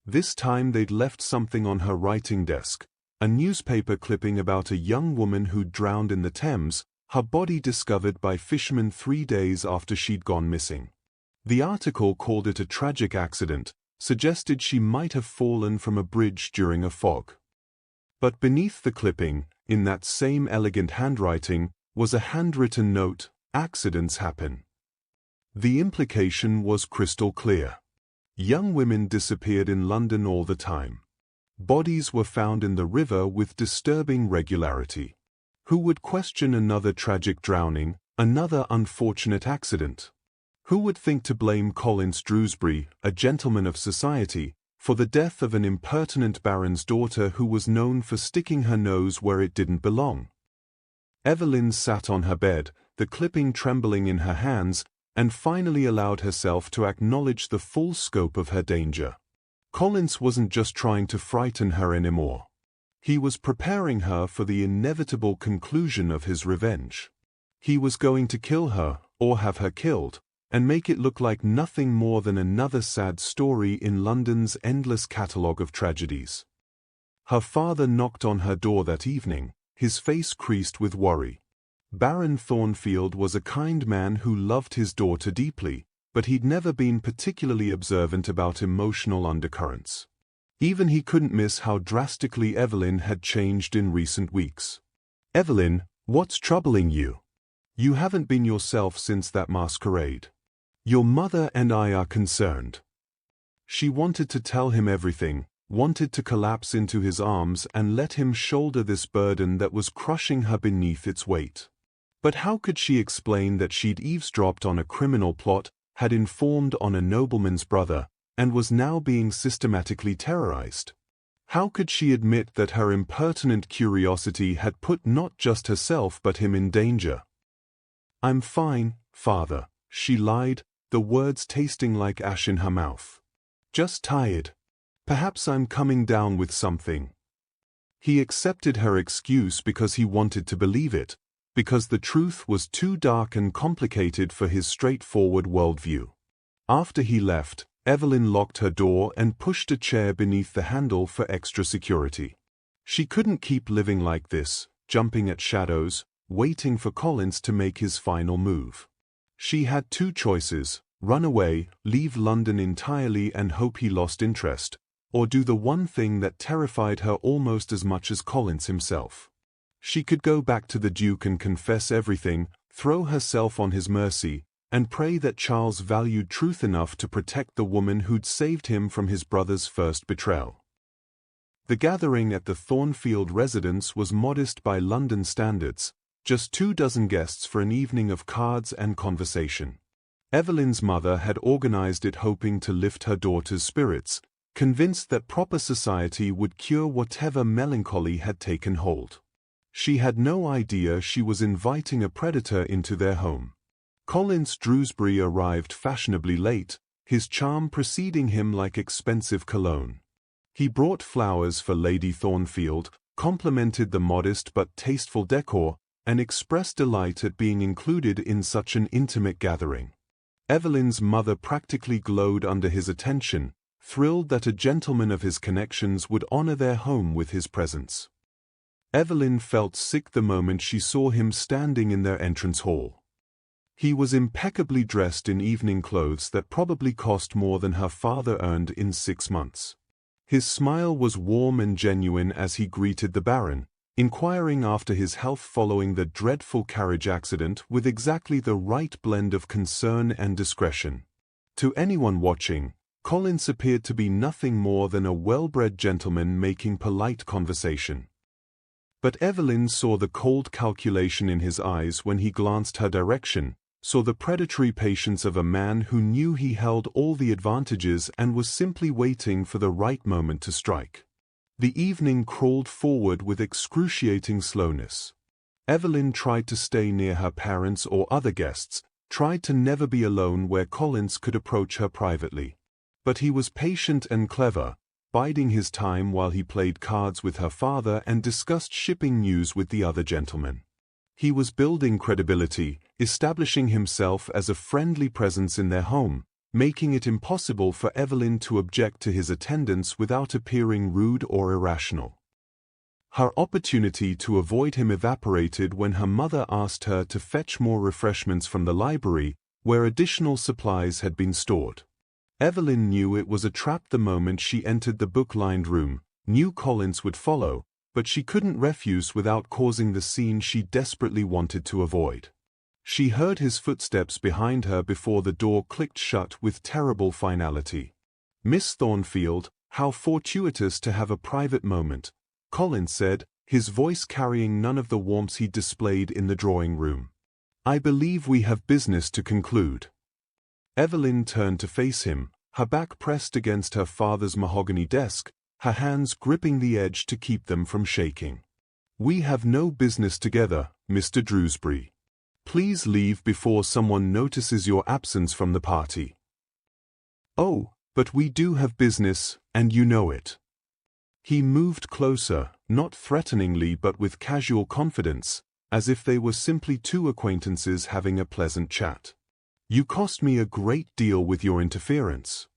Speaker 1: This time they'd left something on her writing desk, a newspaper clipping about a young woman who'd drowned in the Thames, her body discovered by fishermen 3 days after she'd gone missing. The article called it a tragic accident, suggested she might have fallen from a bridge during a fog. But beneath the clipping, in that same elegant handwriting, was a handwritten note: "Accidents happen." The implication was crystal clear. Young women disappeared in London all the time. Bodies were found in the river with disturbing regularity. Who would question another tragic drowning, another unfortunate accident? Who would think to blame Collins Drewsbury, a gentleman of society, for the death of an impertinent baron's daughter who was known for sticking her nose where it didn't belong? Evelyn sat on her bed, the clipping trembling in her hands, and finally allowed herself to acknowledge the full scope of her danger. Collins wasn't just trying to frighten her anymore. He was preparing her for the inevitable conclusion of his revenge. He was going to kill her, or have her killed, and make it look like nothing more than another sad story in London's endless catalogue of tragedies. Her father knocked on her door that evening, his face creased with worry. Baron Thornfield was a kind man who loved his daughter deeply, but he'd never been particularly observant about emotional undercurrents. Even he couldn't miss how drastically Evelyn had changed in recent weeks. "Evelyn, what's troubling you? You haven't been yourself since that masquerade. Your mother and I are concerned." She wanted to tell him everything, wanted to collapse into his arms and let him shoulder this burden that was crushing her beneath its weight. But how could she explain that she'd eavesdropped on a criminal plot, had informed on a nobleman's brother, and was now being systematically terrorized? How could she admit that her impertinent curiosity had put not just herself but him in danger? "I'm fine, father," she lied, the words tasting like ash in her mouth. "Just tired. Perhaps I'm coming down with something." He accepted her excuse because he wanted to believe it, because the truth was too dark and complicated for his straightforward worldview. After he left, Evelyn locked her door and pushed a chair beneath the handle for extra security. She couldn't keep living like this, jumping at shadows, waiting for Collins to make his final move. She had 2 choices: run away, leave London entirely and hope he lost interest, or do the one thing that terrified her almost as much as Collins himself. She could go back to the Duke and confess everything, throw herself on his mercy, and pray that Charles valued truth enough to protect the woman who'd saved him from his brother's first betrayal. The gathering at the Thornfield residence was modest by London standards, just 24 guests for an evening of cards and conversation. Evelyn's mother had organized it hoping to lift her daughter's spirits, convinced that proper society would cure whatever melancholy had taken hold. She had no idea she was inviting a predator into their home. Collins Drewsbury arrived fashionably late, his charm preceding him like expensive cologne. He brought flowers for Lady Thornfield, complimented the modest but tasteful decor, and expressed delight at being included in such an intimate gathering. Evelyn's mother practically glowed under his attention, thrilled that a gentleman of his connections would honor their home with his presence. Evelyn felt sick the moment she saw him standing in their entrance hall. He was impeccably dressed in evening clothes that probably cost more than her father earned in 6 months. His smile was warm and genuine as he greeted the Baron, inquiring after his health following the dreadful carriage accident with exactly the right blend of concern and discretion. To anyone watching, Collins appeared to be nothing more than a well-bred gentleman making polite conversation. But Evelyn saw the cold calculation in his eyes when he glanced her direction, saw the predatory patience of a man who knew he held all the advantages and was simply waiting for the right moment to strike. The evening crawled forward with excruciating slowness. Evelyn tried to stay near her parents or other guests, tried to never be alone where Collins could approach her privately. But he was patient and clever, biding his time while he played cards with her father and discussed shipping news with the other gentlemen. He was building credibility, establishing himself as a friendly presence in their home, making it impossible for Evelyn to object to his attendance without appearing rude or irrational. Her opportunity to avoid him evaporated when her mother asked her to fetch more refreshments from the library, where additional supplies had been stored. Evelyn knew it was a trap the moment she entered the book-lined room, knew Collins would follow, but she couldn't refuse without causing the scene she desperately wanted to avoid. She heard his footsteps behind her before the door clicked shut with terrible finality. "Miss Thornfield, how fortuitous to have a private moment," Collins said, his voice carrying none of the warmth he displayed in the drawing room. "I believe we have business to conclude." Evelyn turned to face him, her back pressed against her father's mahogany desk, her hands gripping the edge to keep them from shaking. "We have no business together, Mr. Drewsbury. Please leave before someone notices your absence from the party." "Oh, but we do have business, and you know it." He moved closer, not threateningly but with casual confidence, as if they were simply two acquaintances having a pleasant chat. "You cost me a great deal with your interference.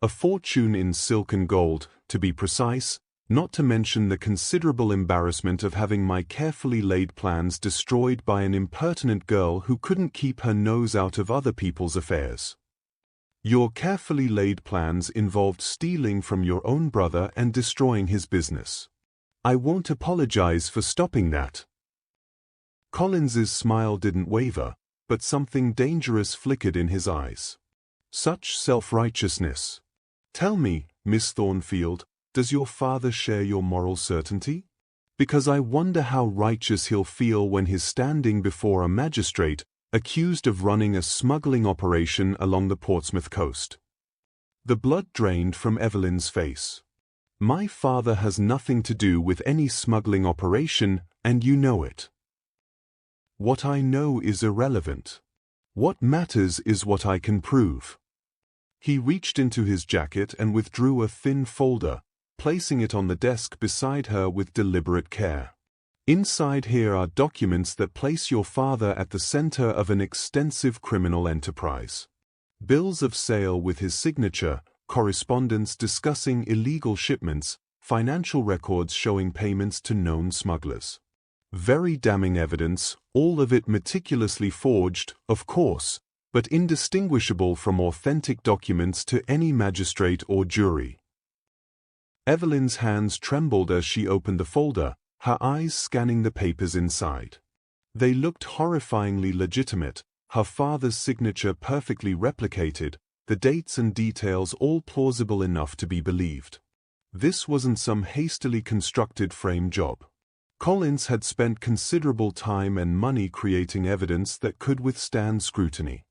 Speaker 1: A fortune in silk and gold, to be precise, not to mention the considerable embarrassment of having my carefully laid plans destroyed by an impertinent girl who couldn't keep her nose out of other people's affairs. Your carefully laid plans involved stealing from your own brother and destroying his business. I won't apologize for stopping that." Collins's smile didn't waver, but something dangerous flickered in his eyes. Such self-righteousness. "Tell me, Miss Thornfield, does your father share your moral certainty? Because I wonder how righteous he'll feel when he's standing before a magistrate, accused of running a smuggling operation along the Portsmouth coast." The blood drained from Evelyn's face. "My father has nothing to do with any smuggling operation, and you know it." "What I know is irrelevant. What matters is what I can prove." He reached into his jacket and withdrew a thin folder, placing it on the desk beside her with deliberate care. "Inside here are documents that place your father at the center of an extensive criminal enterprise. Bills of sale with his signature, correspondence discussing illegal shipments, financial records showing payments to known smugglers. Very damning evidence, all of it meticulously forged, of course, but indistinguishable from authentic documents to any magistrate or jury." Evelyn's hands trembled as she opened the folder, her eyes scanning the papers inside. They looked horrifyingly legitimate, her father's signature perfectly replicated, the dates and details all plausible enough to be believed. This wasn't some hastily constructed frame job. Collins had spent considerable time and money creating evidence that could withstand scrutiny.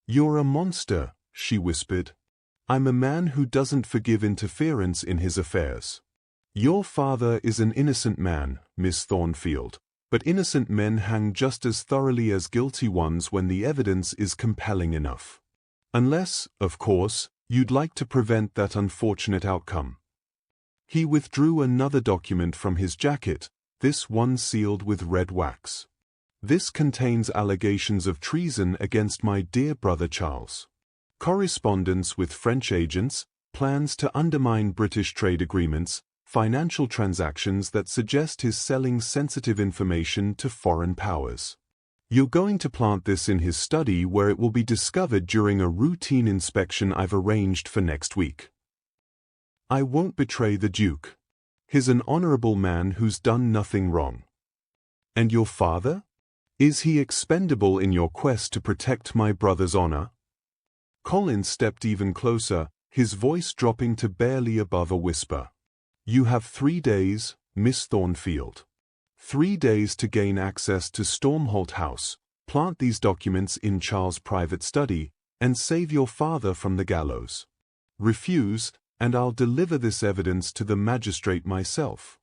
Speaker 1: "You're a monster," she whispered. "I'm a man who doesn't forgive interference in his affairs." Your father is an innocent man, Miss Thornfield, but innocent men hang just as thoroughly as guilty ones when the evidence is compelling enough. Unless, of course, you'd like to prevent that unfortunate outcome. He withdrew another document from his jacket, this one sealed with red wax. This contains allegations of treason against my dear brother Charles. Correspondence with French agents, plans to undermine British trade agreements, financial transactions that suggest his selling sensitive information to foreign powers. You're going to plant this in his study where it will be discovered during a routine inspection I've arranged for next week. I won't betray the Duke. He's an honorable man who's done nothing wrong. And your father? Is he expendable in your quest to protect my brother's honor? Collins stepped even closer, his voice dropping to barely above a whisper. You have 3 days, Miss Thornfield. 3 days to gain access to Stormholt House, plant these documents in Charles' private study, and save your father from the gallows. Refuse, and I'll deliver this evidence to the magistrate myself.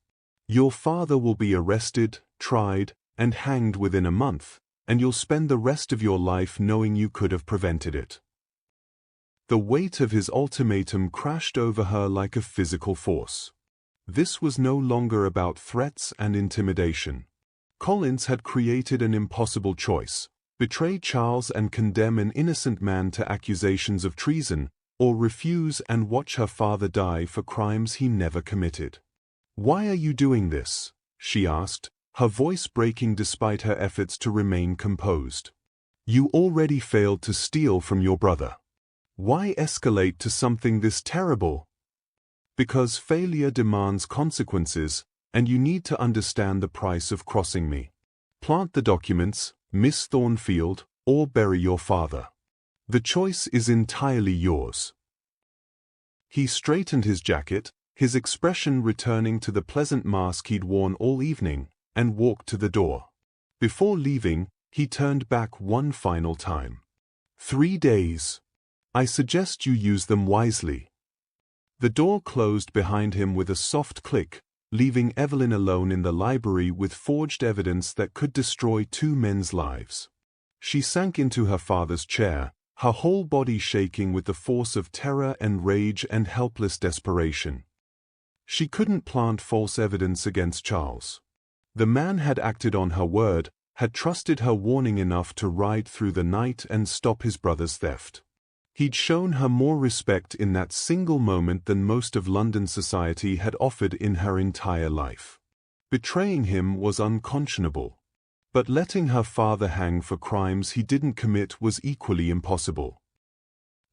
Speaker 1: Your father will be arrested, tried, and hanged within a month, and you'll spend the rest of your life knowing you could have prevented it. The weight of his ultimatum crashed over her like a physical force. This was no longer about threats and intimidation. Collins had created an impossible choice: betray Charles and condemn an innocent man to accusations of treason, or refuse and watch her father die for crimes he never committed. Why are you doing this? She asked, her voice breaking despite her efforts to remain composed. You already failed to steal from your brother. Why escalate to something this terrible? Because failure demands consequences, and you need to understand the price of crossing me. Plant the documents, Miss Thornfield, or bury your father. The choice is entirely yours. He straightened his jacket, his expression returning to the pleasant mask he'd worn all evening, and walked to the door. Before leaving, he turned back one final time. 3 days. I suggest you use them wisely. The door closed behind him with a soft click, leaving Evelyn alone in the library with forged evidence that could destroy 2 men's lives. She sank into her father's chair, her whole body shaking with the force of terror and rage and helpless desperation. She couldn't plant false evidence against Charles. The man had acted on her word, had trusted her warning enough to ride through the night and stop his brother's theft. He'd shown her more respect in that single moment than most of London society had offered in her entire life. Betraying him was unconscionable. But letting her father hang for crimes he didn't commit was equally impossible.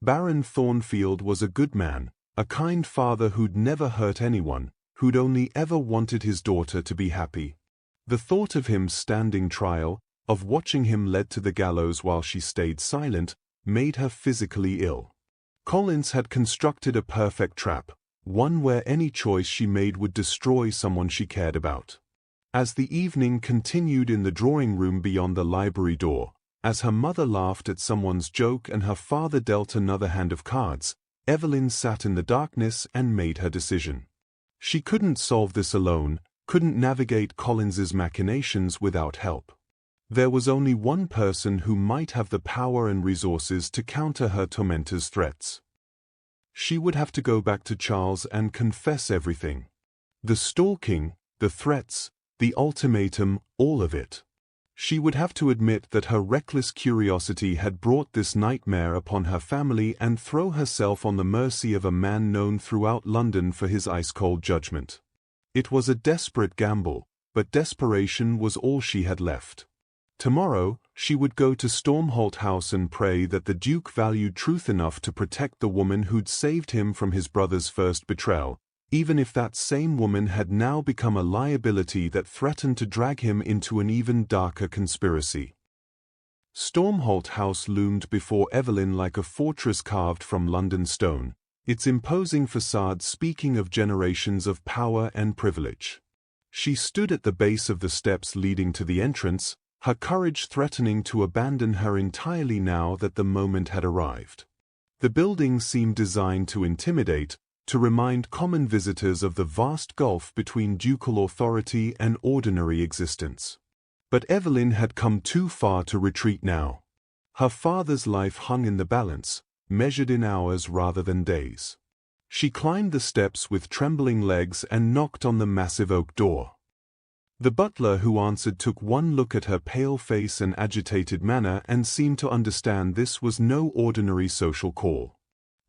Speaker 1: Baron Thornfield was a good man, a kind father who'd never hurt anyone, who'd only ever wanted his daughter to be happy. The thought of him standing trial, of watching him led to the gallows while she stayed silent, made her physically ill. Collins had constructed a perfect trap, one where any choice she made would destroy someone she cared about. As the evening continued in the drawing room beyond the library door, as her mother laughed at someone's joke and her father dealt another hand of cards, Evelyn sat in the darkness and made her decision. She couldn't solve this alone, couldn't navigate Collins's machinations without help. There was only one person who might have the power and resources to counter her tormentor's threats. She would have to go back to Charles and confess everything. The stalking, the threats, the ultimatum, all of it. She would have to admit that her reckless curiosity had brought this nightmare upon her family and throw herself on the mercy of a man known throughout London for his ice-cold judgment. It was a desperate gamble, but desperation was all she had left. Tomorrow, she would go to Stormholt House and pray that the Duke valued truth enough to protect the woman who'd saved him from his brother's first betrayal, even if that same woman had now become a liability that threatened to drag him into an even darker conspiracy. Stormholt House loomed before Evelyn like a fortress carved from London stone, its imposing facade speaking of generations of power and privilege. She stood at the base of the steps leading to the entrance, her courage threatening to abandon her entirely now that the moment had arrived. The building seemed designed to intimidate, to remind common visitors of the vast gulf between ducal authority and ordinary existence. But Evelyn had come too far to retreat now. Her father's life hung in the balance, measured in hours rather than days. She climbed the steps with trembling legs and knocked on the massive oak door. The butler who answered took one look at her pale face and agitated manner and seemed to understand this was no ordinary social call.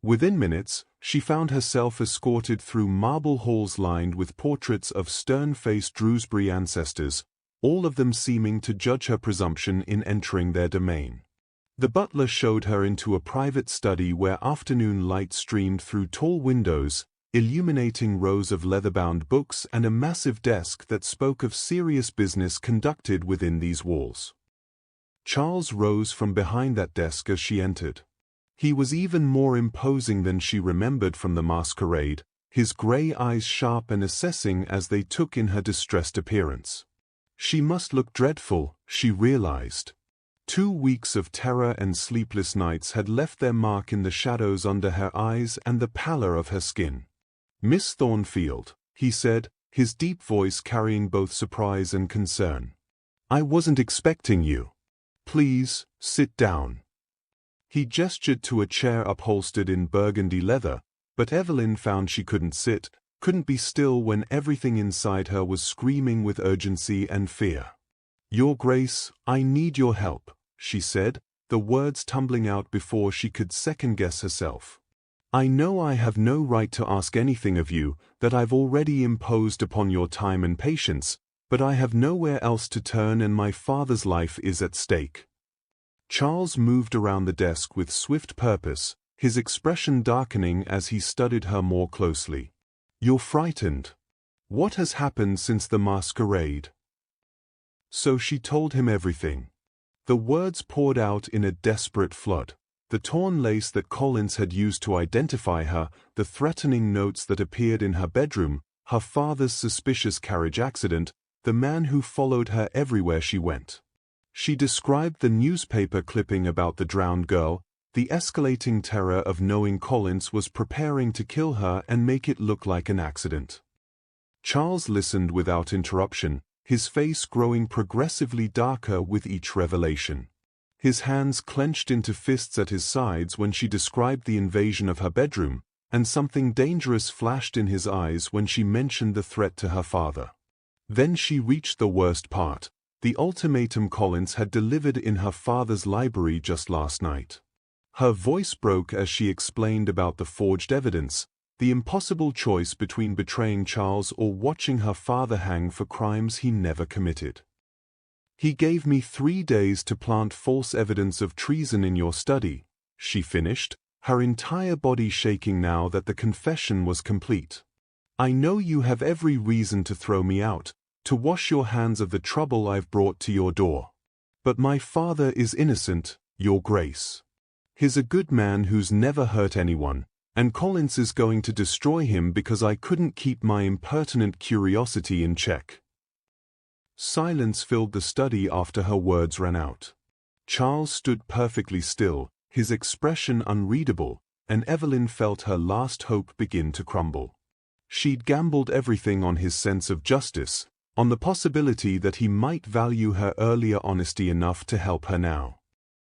Speaker 1: Within minutes, she found herself escorted through marble halls lined with portraits of stern-faced Drewsbury ancestors, all of them seeming to judge her presumption in entering their domain. The butler showed her into a private study where afternoon light streamed through tall windows, illuminating rows of leather-bound books and a massive desk that spoke of serious business conducted within these walls. Charles rose from behind that desk as she entered. He was even more imposing than she remembered from the masquerade, his grey eyes sharp and assessing as they took in her distressed appearance. She must look dreadful, she realized. 2 weeks of terror and sleepless nights had left their mark in the shadows under her eyes and the pallor of her skin. "Miss Thornfield," he said, his deep voice carrying both surprise and concern. "I wasn't expecting you. Please, sit down." He gestured to a chair upholstered in burgundy leather, but Evelyn found she couldn't sit, couldn't be still when everything inside her was screaming with urgency and fear. "Your Grace, I need your help," she said, the words tumbling out before she could second-guess herself. "I know I have no right to ask anything of you, that I've already imposed upon your time and patience, but I have nowhere else to turn and my father's life is at stake." Charles moved around the desk with swift purpose, his expression darkening as he studied her more closely. "You're frightened. What has happened since the masquerade?" So she told him everything. The words poured out in a desperate flood. The torn lace that Collins had used to identify her, the threatening notes that appeared in her bedroom, her father's suspicious carriage accident, the man who followed her everywhere she went. She described the newspaper clipping about the drowned girl, the escalating terror of knowing Collins was preparing to kill her and make it look like an accident. Charles listened without interruption, his face growing progressively darker with each revelation. His hands clenched into fists at his sides when she described the invasion of her bedroom, and something dangerous flashed in his eyes when she mentioned the threat to her father. Then she reached the worst part, the ultimatum Collins had delivered in her father's library just last night. Her voice broke as she explained about the forged evidence, the impossible choice between betraying Charles or watching her father hang for crimes he never committed. "He gave me 3 days to plant false evidence of treason in your study," she finished, her entire body shaking now that the confession was complete. "I know you have every reason to throw me out, to wash your hands of the trouble I've brought to your door. But my father is innocent, Your Grace. He's a good man who's never hurt anyone, and Collins is going to destroy him because I couldn't keep my impertinent curiosity in check." Silence filled the study after her words ran out. Charles stood perfectly still, his expression unreadable, and Evelyn felt her last hope begin to crumble. She'd gambled everything on his sense of justice, on the possibility that he might value her earlier honesty enough to help her now.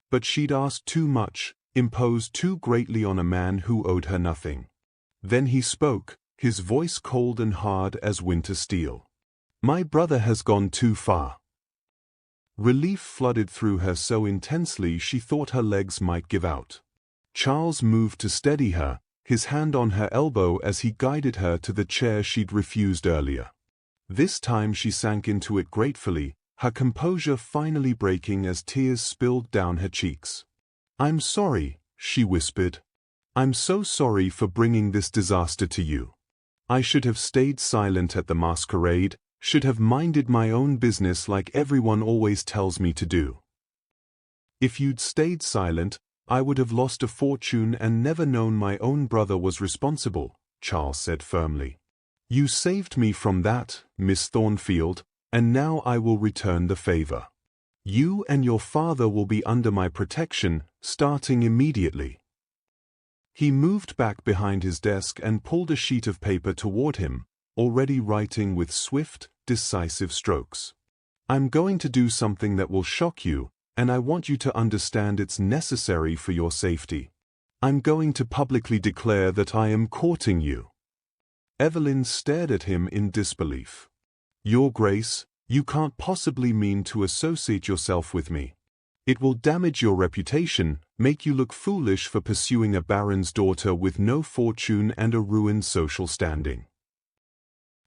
Speaker 1: But she'd asked too much, imposed too greatly on a man who owed her nothing. Then he spoke, his voice cold and hard as winter steel. "My brother has gone too far." Relief flooded through her so intensely she thought her legs might give out. Charles moved to steady her, his hand on her elbow as he guided her to the chair she'd refused earlier. This time she sank into it gratefully, her composure finally breaking as tears spilled down her cheeks. "I'm sorry," she whispered. "I'm so sorry for bringing this disaster to you. I should have stayed silent at the masquerade, should have minded my own business like everyone always tells me to do." "If you'd stayed silent, I would have lost a fortune and never known my own brother was responsible," Charles said firmly. "You saved me from that, Miss Thornfield, and now I will return the favor. You and your father will be under my protection, starting immediately." He moved back behind his desk and pulled a sheet of paper toward him, already writing with swift, decisive strokes. I'm going to do something that will shock you, and I want you to understand it's necessary for your safety. I'm going to publicly declare that I am courting you. Evelyn stared at him in disbelief. Your Grace, you can't possibly mean to associate yourself with me. It will damage your reputation, make you look foolish for pursuing a baron's daughter with no fortune and a ruined social standing.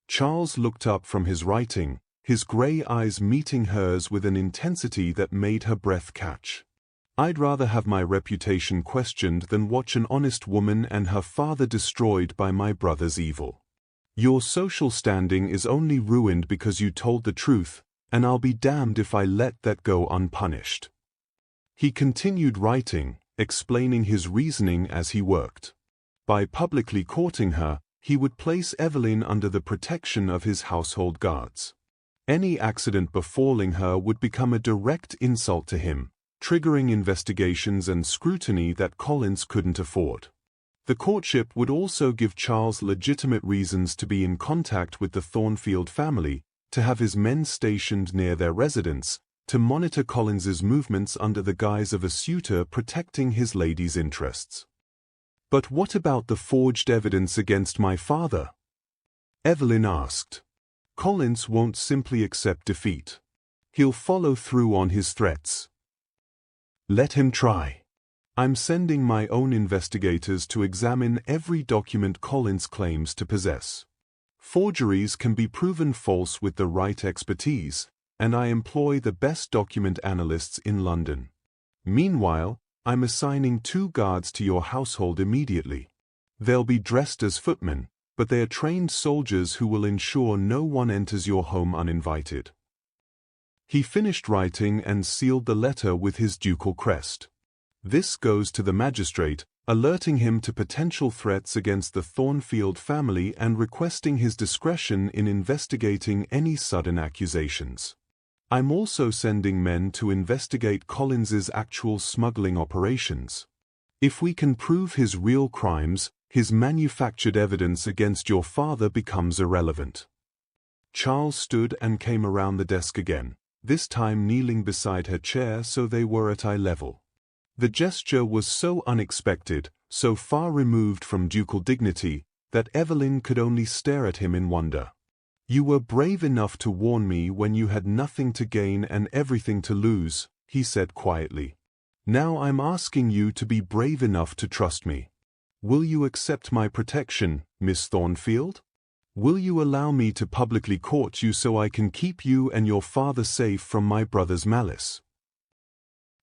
Speaker 1: Charles looked up from his writing, his grey eyes meeting hers with an intensity that made her breath catch. I'd rather have my reputation questioned than watch an honest woman and her father destroyed by my brother's evil. Your social standing is only ruined because you told the truth, and I'll be damned if I let that go unpunished. He continued writing, explaining his reasoning as he worked. By publicly courting her, he would place Evelyn under the protection of his household guards. Any accident befalling her would become a direct insult to him, triggering investigations and scrutiny that Collins couldn't afford. The courtship would also give Charles legitimate reasons to be in contact with the Thornfield family, to have his men stationed near their residence, to monitor Collins's movements under the guise of a suitor protecting his lady's interests. But what about the forged evidence against my father? Evelyn asked. Collins won't simply accept defeat. He'll follow through on his threats. Let him try. I'm sending my own investigators to examine every document Collins claims to possess. Forgeries can be proven false with the right expertise, and I employ the best document analysts in London. Meanwhile, I'm assigning 2 guards to your household immediately. They'll be dressed as footmen, but they are trained soldiers who will ensure no one enters your home uninvited. He finished writing and sealed the letter with his ducal crest. This goes to the magistrate, alerting him to potential threats against the Thornfield family and requesting his discretion in investigating any sudden accusations. I'm also sending men to investigate Collins's actual smuggling operations. If we can prove his real crimes, his manufactured evidence against your father becomes irrelevant. Charles stood and came around the desk again, this time kneeling beside her chair so they were at eye level. The gesture was so unexpected, so far removed from ducal dignity, that Evelyn could only stare at him in wonder. You were brave enough to warn me when you had nothing to gain and everything to lose, he said quietly. Now I'm asking you to be brave enough to trust me. Will you accept my protection, Miss Thornfield? Will you allow me to publicly court you so I can keep you and your father safe from my brother's malice?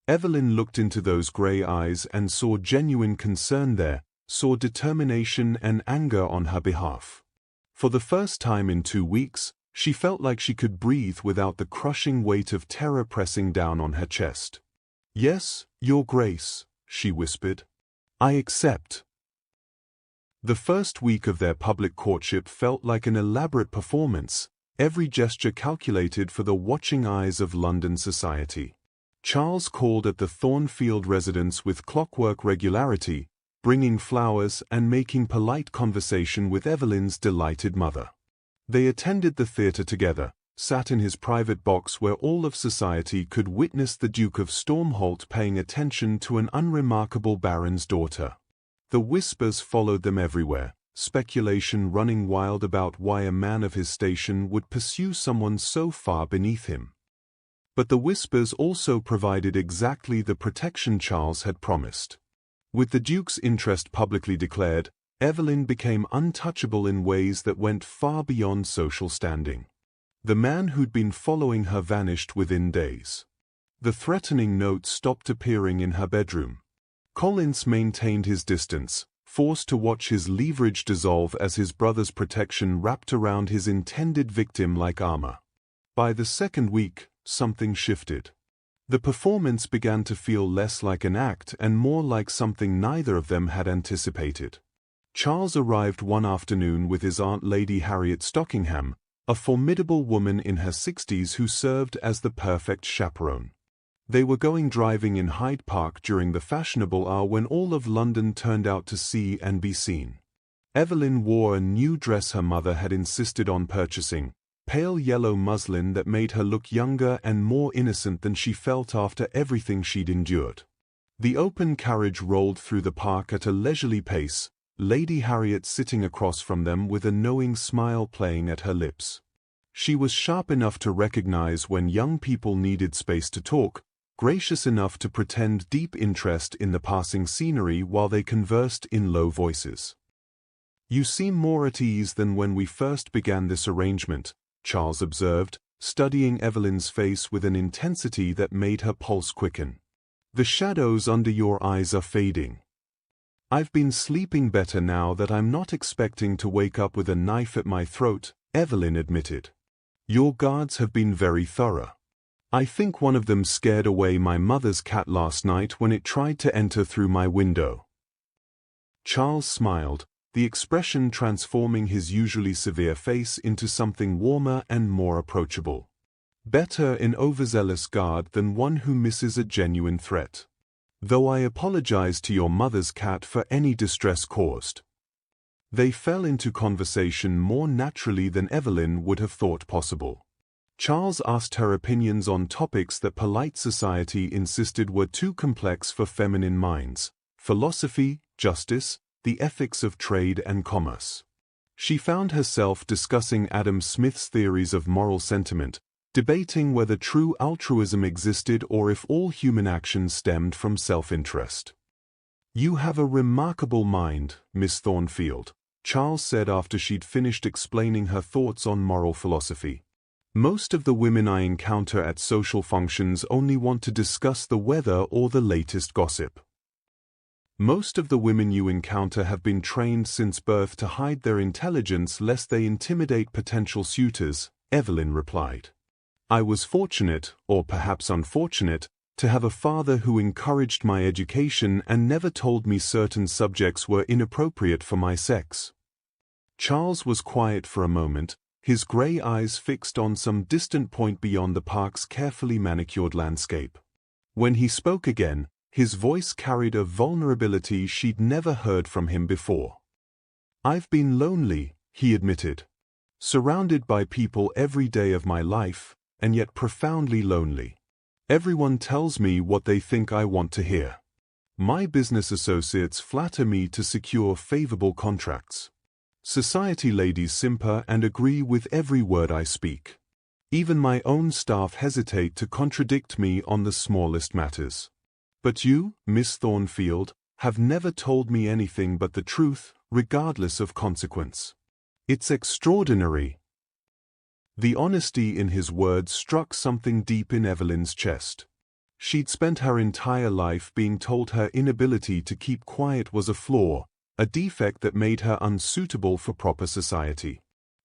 Speaker 1: Evelyn looked into those grey eyes and saw genuine concern there, saw determination and anger on her behalf. For the first time in 2 weeks, she felt like she could breathe without the crushing weight of terror pressing down on her chest. Yes, Your Grace, she whispered. I accept. The first week of their public courtship felt like an elaborate performance, every gesture calculated for the watching eyes of London society. Charles called at the Thornfield residence with clockwork regularity, bringing flowers and making polite conversation with Evelyn's delighted mother. They attended the theatre together, sat in his private box where all of society could witness the Duke of Stormholt paying attention to an unremarkable baron's daughter. The whispers followed them everywhere, speculation running wild about why a man of his station would pursue someone so far beneath him. But the whispers also provided exactly the protection Charles had promised. With the Duke's interest publicly declared, Evelyn became untouchable in ways that went far beyond social standing. The man who'd been following her vanished within days. The threatening notes stopped appearing in her bedroom. Collins maintained his distance, forced to watch his leverage dissolve as his brother's protection wrapped around his intended victim like armor. By the second week, something shifted. The performance began to feel less like an act and more like something neither of them had anticipated. Charles arrived one afternoon with his aunt Lady Harriet Stockingham, a formidable woman in her 60s who served as the perfect chaperone. They were going driving in Hyde Park during the fashionable hour when all of London turned out to see and be seen. Evelyn wore a new dress her mother had insisted on purchasing, pale yellow muslin that made her look younger and more innocent than she felt after everything she'd endured. The open carriage rolled through the park at a leisurely pace, Lady Harriet sitting across from them with a knowing smile playing at her lips. She was sharp enough to recognize when young people needed space to talk, gracious enough to pretend deep interest in the passing scenery while they conversed in low voices. "You seem more at ease than when we first began this arrangement," Charles observed, studying Evelyn's face with an intensity that made her pulse quicken. "The shadows under your eyes are fading." "I've been sleeping better now that I'm not expecting to wake up with a knife at my throat," Evelyn admitted. "Your guards have been very thorough. I think one of them scared away my mother's cat last night when it tried to enter through my window." Charles smiled, the expression transforming his usually severe face into something warmer and more approachable. "Better an overzealous guard than one who misses a genuine threat. Though I apologize to your mother's cat for any distress caused." They fell into conversation more naturally than Evelyn would have thought possible. Charles asked her opinions on topics that polite society insisted were too complex for feminine minds: philosophy, justice, the ethics of trade and commerce. She found herself discussing Adam Smith's theories of moral sentiment, debating whether true altruism existed or if all human actions stemmed from self-interest. "You have a remarkable mind, Miss Thornfield," Charles said after she'd finished explaining her thoughts on moral philosophy. "Most of the women I encounter at social functions only want to discuss the weather or the latest gossip." "Most of the women you encounter have been trained since birth to hide their intelligence lest they intimidate potential suitors," Evelyn replied. "I was fortunate, or perhaps unfortunate, to have a father who encouraged my education and never told me certain subjects were inappropriate for my sex." Charles was quiet for a moment, his grey eyes fixed on some distant point beyond the park's carefully manicured landscape. When he spoke again, his voice carried a vulnerability she'd never heard from him before. "I've been lonely," he admitted. "Surrounded by people every day of my life, and yet profoundly lonely. Everyone tells me what they think I want to hear. My business associates flatter me to secure favorable contracts. Society ladies simper and agree with every word I speak. Even my own staff hesitate to contradict me on the smallest matters. But you, Miss Thornfield, have never told me anything but the truth, regardless of consequence. It's extraordinary." The honesty in his words struck something deep in Evelyn's chest. She'd spent her entire life being told her inability to keep quiet was a flaw, a defect that made her unsuitable for proper society.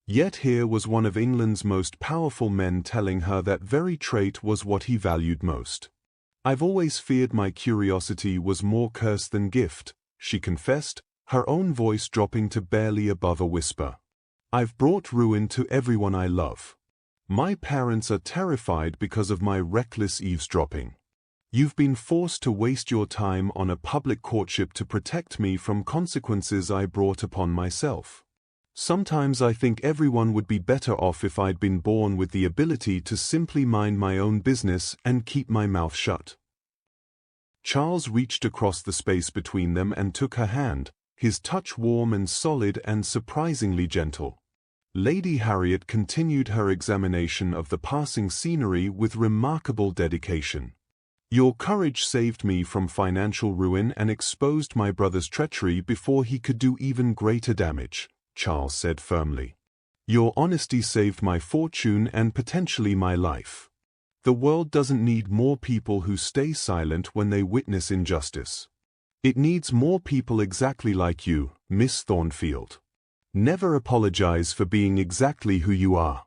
Speaker 1: Yet here was one of England's most powerful men telling her that very trait was what he valued most. "I've always feared my curiosity was more curse than gift," she confessed, her own voice dropping to barely above a whisper. "I've brought ruin to everyone I love. My parents are terrified because of my reckless eavesdropping. You've been forced to waste your time on a public courtship to protect me from consequences I brought upon myself. Sometimes I think everyone would be better off if I'd been born with the ability to simply mind my own business and keep my mouth shut." Charles reached across the space between them and took her hand, his touch warm and solid and surprisingly gentle. Lady Harriet continued her examination of the passing scenery with remarkable dedication. "Your courage saved me from financial ruin and exposed my brother's treachery before he could do even greater damage," Charles said firmly. "Your honesty saved my fortune and potentially my life. The world doesn't need more people who stay silent when they witness injustice. It needs more people exactly like you, Miss Thornfield. Never apologize for being exactly who you are."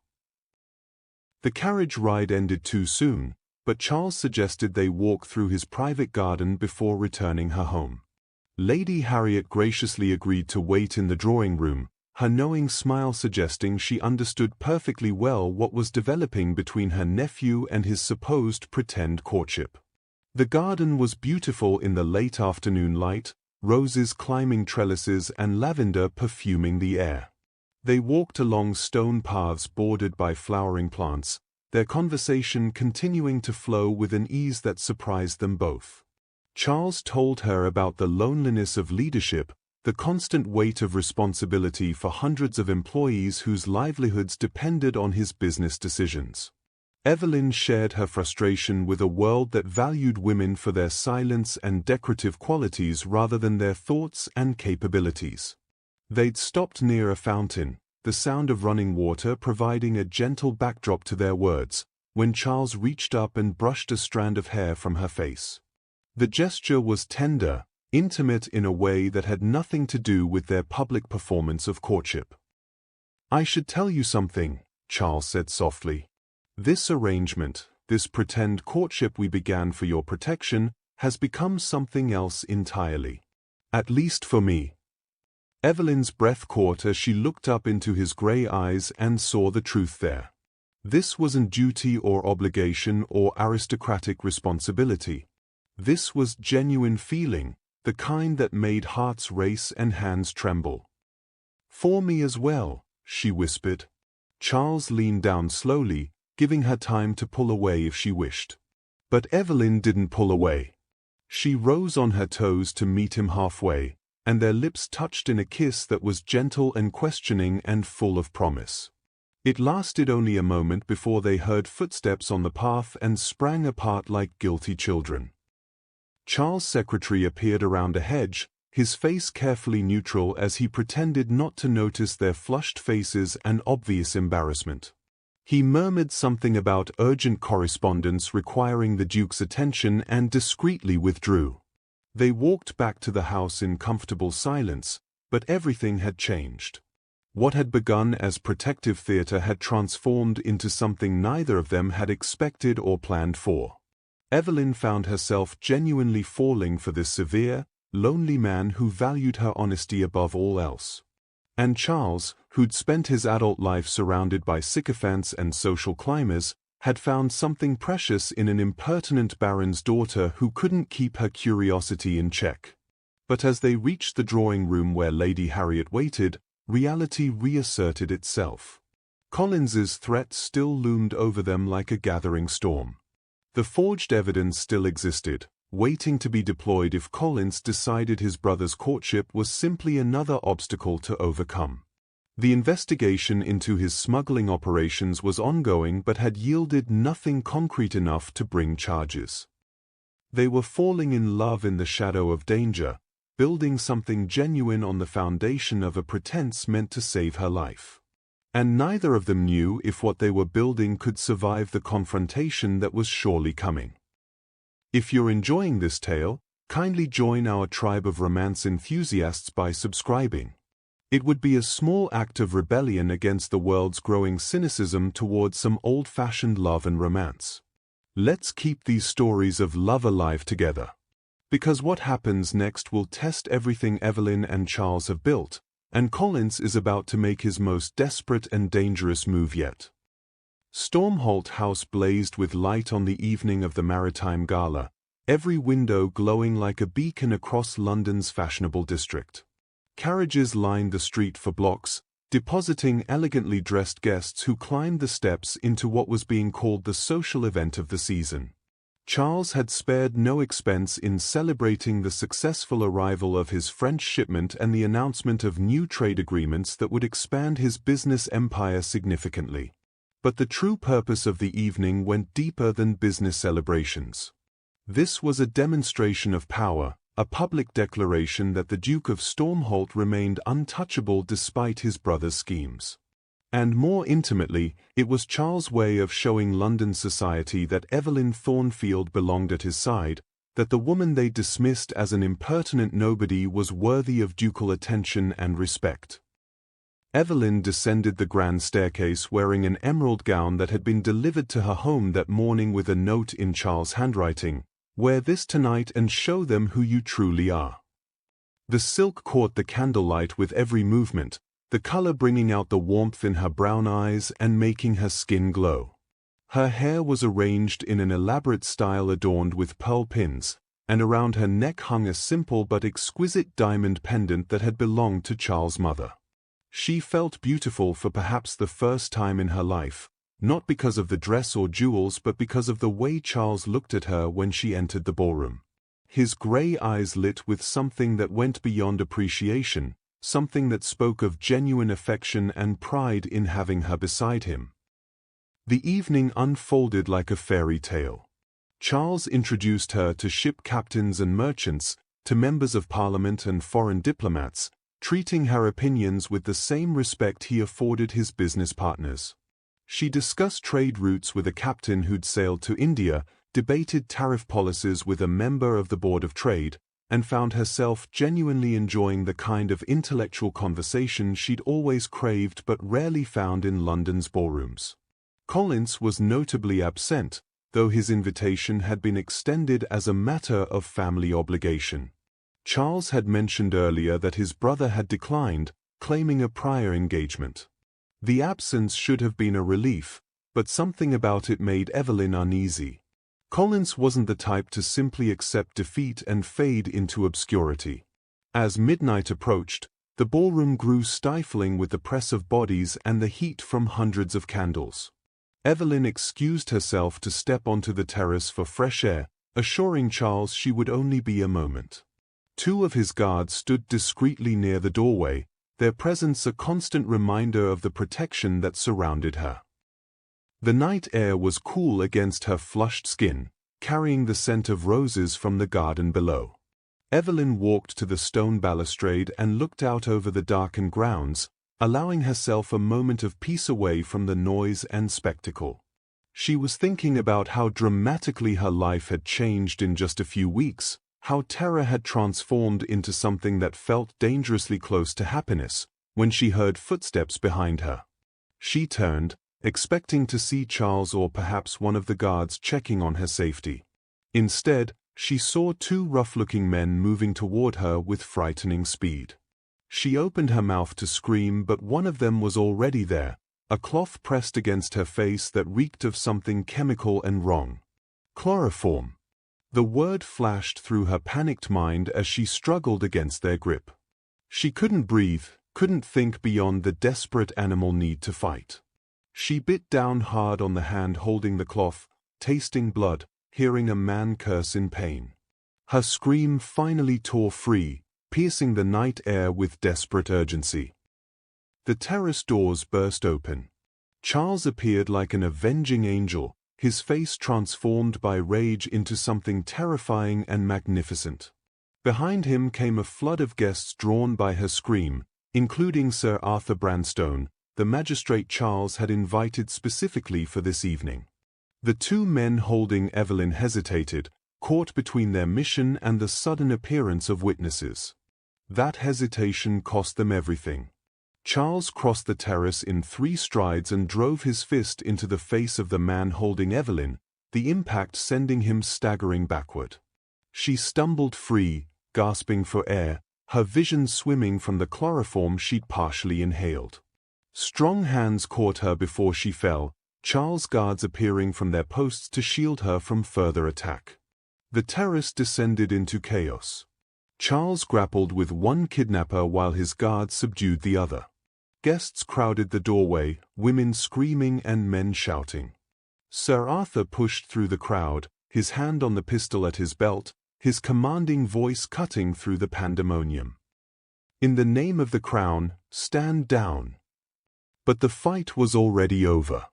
Speaker 1: The carriage ride ended too soon, but Charles suggested they walk through his private garden before returning her home. Lady Harriet graciously agreed to wait in the drawing room, her knowing smile suggesting she understood perfectly well what was developing between her nephew and his supposed pretend courtship. The garden was beautiful in the late afternoon light, roses climbing trellises and lavender perfuming the air. They walked along stone paths bordered by flowering plants, their conversation continuing to flow with an ease that surprised them both. Charles told her about the loneliness of leadership, the constant weight of responsibility for hundreds of employees whose livelihoods depended on his business decisions. Evelyn shared her frustration with a world that valued women for their silence and decorative qualities rather than their thoughts and capabilities. They'd stopped near a fountain, the sound of running water providing a gentle backdrop to their words, when Charles reached up and brushed a strand of hair from her face. The gesture was tender, intimate in a way that had nothing to do with their public performance of courtship. "I should tell you something," Charles said softly. "This arrangement, this pretend courtship we began for your protection, has become something else entirely. At least for me." Evelyn's breath caught as she looked up into his gray eyes and saw the truth there. This wasn't duty or obligation or aristocratic responsibility. This was genuine feeling, the kind that made hearts race and hands tremble. "For me as well," she whispered. Charles leaned down slowly, giving her time to pull away if she wished. But Evelyn didn't pull away. She rose on her toes to meet him halfway, and their lips touched in a kiss that was gentle and questioning and full of promise. It lasted only a moment before they heard footsteps on the path and sprang apart like guilty children. Charles' secretary appeared around a hedge, his face carefully neutral as he pretended not to notice their flushed faces and obvious embarrassment. He murmured something about urgent correspondence requiring the Duke's attention and discreetly withdrew. They walked back to the house in comfortable silence, but everything had changed. What had begun as protective theater had transformed into something neither of them had expected or planned for. Evelyn found herself genuinely falling for this severe, lonely man who valued her honesty above all else. And Charles, who'd spent his adult life surrounded by sycophants and social climbers, had found something precious in an impertinent baron's daughter who couldn't keep her curiosity in check. But as they reached the drawing room where Lady Harriet waited, reality reasserted itself. Collins's threat still loomed over them like a gathering storm. The forged evidence still existed, waiting to be deployed if Collins decided his brother's courtship was simply another obstacle to overcome. The investigation into his smuggling operations was ongoing but had yielded nothing concrete enough to bring charges. They were falling in love in the shadow of danger, building something genuine on the foundation of a pretense meant to save her life. And neither of them knew if what they were building could survive the confrontation that was surely coming. If you're enjoying this tale, kindly join our tribe of romance enthusiasts by subscribing. It would be a small act of rebellion against the world's growing cynicism towards some old-fashioned love and romance. Let's keep these stories of love alive together. Because what happens next will test everything Evelyn and Charles have built, and Collins is about to make his most desperate and dangerous move yet. Stormholt House blazed with light on the evening of the Maritime Gala, every window glowing like a beacon across London's fashionable district. Carriages lined the street for blocks, depositing elegantly dressed guests who climbed the steps into what was being called the social event of the season. Charles had spared no expense in celebrating the successful arrival of his French shipment and the announcement of new trade agreements that would expand his business empire significantly. But the true purpose of the evening went deeper than business celebrations. This was a demonstration of power, a public declaration that the Duke of Stormholt remained untouchable despite his brother's schemes. And more intimately, it was Charles' way of showing London society that Evelyn Thornfield belonged at his side, that the woman they dismissed as an impertinent nobody was worthy of ducal attention and respect. Evelyn descended the grand staircase wearing an emerald gown that had been delivered to her home that morning with a note in Charles' handwriting, "Wear this tonight and show them who you truly are." The silk caught the candlelight with every movement, the color bringing out the warmth in her brown eyes and making her skin glow. Her hair was arranged in an elaborate style adorned with pearl pins, and around her neck hung a simple but exquisite diamond pendant that had belonged to Charles' mother. She felt beautiful for perhaps the first time in her life, not because of the dress or jewels but because of the way Charles looked at her when she entered the ballroom. His grey eyes lit with something that went beyond appreciation, something that spoke of genuine affection and pride in having her beside him. The evening unfolded like a fairy tale. Charles introduced her to ship captains and merchants, to members of parliament and foreign diplomats, treating her opinions with the same respect he afforded his business partners. She discussed trade routes with a captain who'd sailed to India, debated tariff policies with a member of the Board of Trade, and found herself genuinely enjoying the kind of intellectual conversation she'd always craved but rarely found in London's ballrooms. Collins was notably absent, though his invitation had been extended as a matter of family obligation. Charles had mentioned earlier that his brother had declined, claiming a prior engagement. The absence should have been a relief, but something about it made Evelyn uneasy. Collins wasn't the type to simply accept defeat and fade into obscurity. As midnight approached, the ballroom grew stifling with the press of bodies and the heat from hundreds of candles. Evelyn excused herself to step onto the terrace for fresh air, assuring Charles she would only be a moment. Two of his guards stood discreetly near the doorway, their presence a constant reminder of the protection that surrounded her. The night air was cool against her flushed skin, carrying the scent of roses from the garden below. Evelyn walked to the stone balustrade and looked out over the darkened grounds, allowing herself a moment of peace away from the noise and spectacle. She was thinking about how dramatically her life had changed in just a few weeks, how terror had transformed into something that felt dangerously close to happiness, when she heard footsteps behind her. She turned, expecting to see Charles or perhaps one of the guards checking on her safety. Instead, she saw two rough-looking men moving toward her with frightening speed. She opened her mouth to scream, but one of them was already there, a cloth pressed against her face that reeked of something chemical and wrong. Chloroform. The word flashed through her panicked mind as she struggled against their grip. She couldn't breathe, couldn't think beyond the desperate animal need to fight. She bit down hard on the hand holding the cloth, tasting blood, hearing a man curse in pain. Her scream finally tore free, piercing the night air with desperate urgency. The terrace doors burst open. Charles appeared like an avenging angel, his face transformed by rage into something terrifying and magnificent. Behind him came a flood of guests drawn by her scream, including Sir Arthur Branstone, the magistrate Charles had invited specifically for this evening. The two men holding Evelyn hesitated, caught between their mission and the sudden appearance of witnesses. That hesitation cost them everything. Charles crossed the terrace in 3 strides and drove his fist into the face of the man holding Evelyn, the impact sending him staggering backward. She stumbled free, gasping for air, her vision swimming from the chloroform she'd partially inhaled. Strong hands caught her before she fell, Charles' guards appearing from their posts to shield her from further attack. The terrace descended into chaos. Charles grappled with one kidnapper while his guards subdued the other. Guests crowded the doorway, women screaming and men shouting. Sir Arthur pushed through the crowd, his hand on the pistol at his belt, his commanding voice cutting through the pandemonium. "In the name of the crown, stand down." But the fight was already over.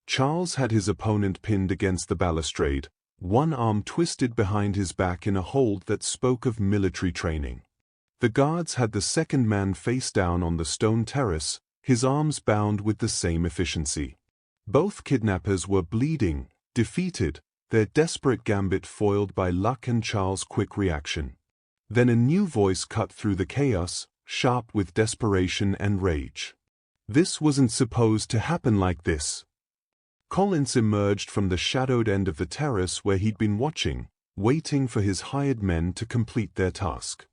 Speaker 1: Charles had his opponent pinned against the balustrade, one arm twisted behind his back in a hold that spoke of military training. The guards had the second man face down on the stone terrace, his arms bound with the same efficiency. Both kidnappers were bleeding, defeated, their desperate gambit foiled by luck and Charles' quick reaction. Then a new voice cut through the chaos, sharp with desperation and rage. "This wasn't supposed to happen like this." Collins emerged from the shadowed end of the terrace where he'd been watching, waiting for his hired men to complete their task.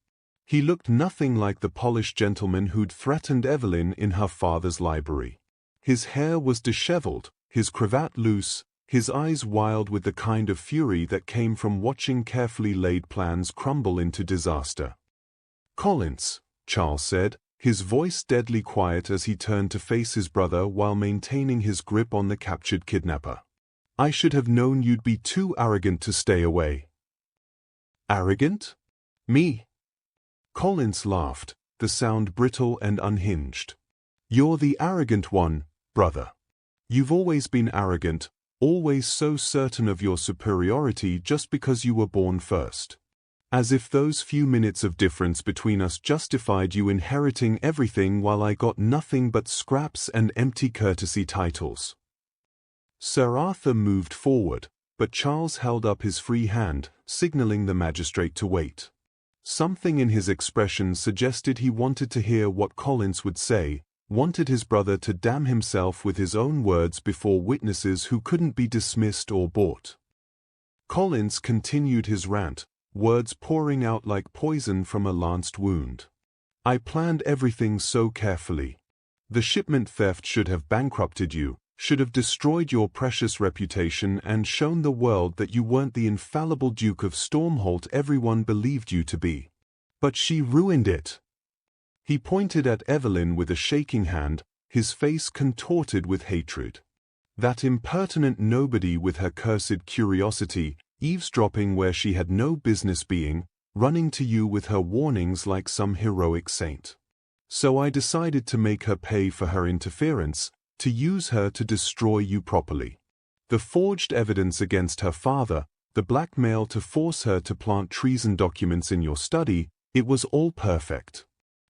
Speaker 1: He looked nothing like the polished gentleman who'd threatened Evelyn in her father's library. His hair was disheveled, his cravat loose, his eyes wild with the kind of fury that came from watching carefully laid plans crumble into disaster. "Collins," Charles said, his voice deadly quiet as he turned to face his brother while maintaining his grip on the captured kidnapper. "I should have known you'd be too arrogant to stay away." "Arrogant? Me?" Collins laughed, the sound brittle and unhinged. "You're the arrogant one, brother. You've always been arrogant, always so certain of your superiority just because you were born first. As if those few minutes of difference between us justified you inheriting everything while I got nothing but scraps and empty courtesy titles." Sir Arthur moved forward, but Charles held up his free hand, signaling the magistrate to wait. Something in his expression suggested he wanted to hear what Collins would say, wanted his brother to damn himself with his own words before witnesses who couldn't be dismissed or bought. Collins continued his rant, words pouring out like poison from a lanced wound. "I planned everything so carefully. The shipment theft should have bankrupted you, should have destroyed your precious reputation and shown the world that you weren't the infallible Duke of Stormholt everyone believed you to be. But she ruined it." He pointed at Evelyn with a shaking hand, his face contorted with hatred. That impertinent nobody with her cursed curiosity, eavesdropping where she had no business being, running to you with her warnings like some heroic saint. So I decided to make her pay for her interference, to use her to destroy you properly. The forged evidence against her father, the blackmail to force her to plant treason documents in your study, it was all perfect.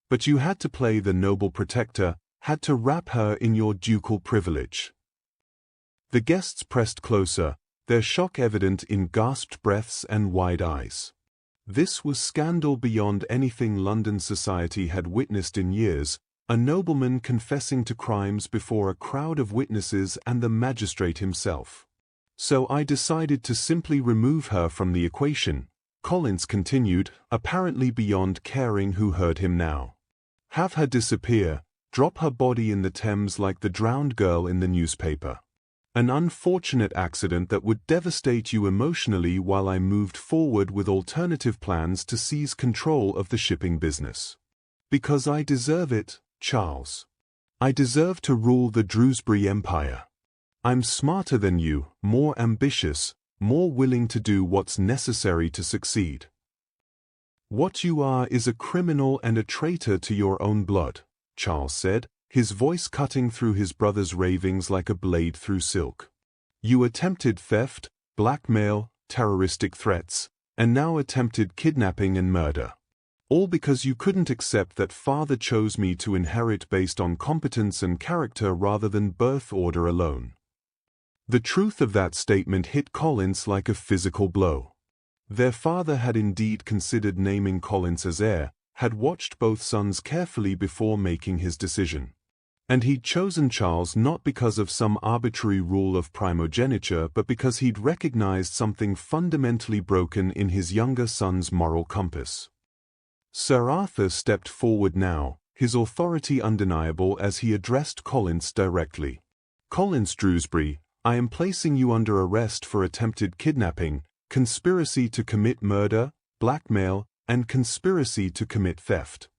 Speaker 1: But you had to play the noble protector, had to wrap her in your ducal privilege. The guests pressed closer, their shock evident in gasped breaths and wide eyes. This was scandal beyond anything London society had witnessed in years, a nobleman confessing to crimes before a crowd of witnesses and the magistrate himself. "So I decided to simply remove her from the equation," Collins continued, apparently beyond caring who heard him now. "Have her disappear, drop her body in the Thames like the drowned girl in the newspaper. An unfortunate accident that would devastate you emotionally while I moved forward with alternative plans to seize control of the shipping business. Because I deserve it, Charles. I deserve to rule the Drewsbury Empire. I'm smarter than you, more ambitious, more willing to do what's necessary to succeed. What you are is a criminal and a traitor to your own blood," Charles said, his voice cutting through his brother's ravings like a blade through silk. "You attempted theft, blackmail, terroristic threats, and now attempted kidnapping and murder. All because you couldn't accept that father chose me to inherit based on competence and character rather than birth order alone." The truth of that statement hit Collins like a physical blow. Their father had indeed considered naming Collins as heir, had watched both sons carefully before making his decision. And he'd chosen Charles not because of some arbitrary rule of primogeniture but because he'd recognized something fundamentally broken in his younger son's moral compass. Sir Arthur stepped forward now, his authority undeniable as he addressed Collins directly. "Collins Drewsbury, I am placing you under arrest for attempted kidnapping, conspiracy to commit murder, blackmail, and conspiracy to commit theft.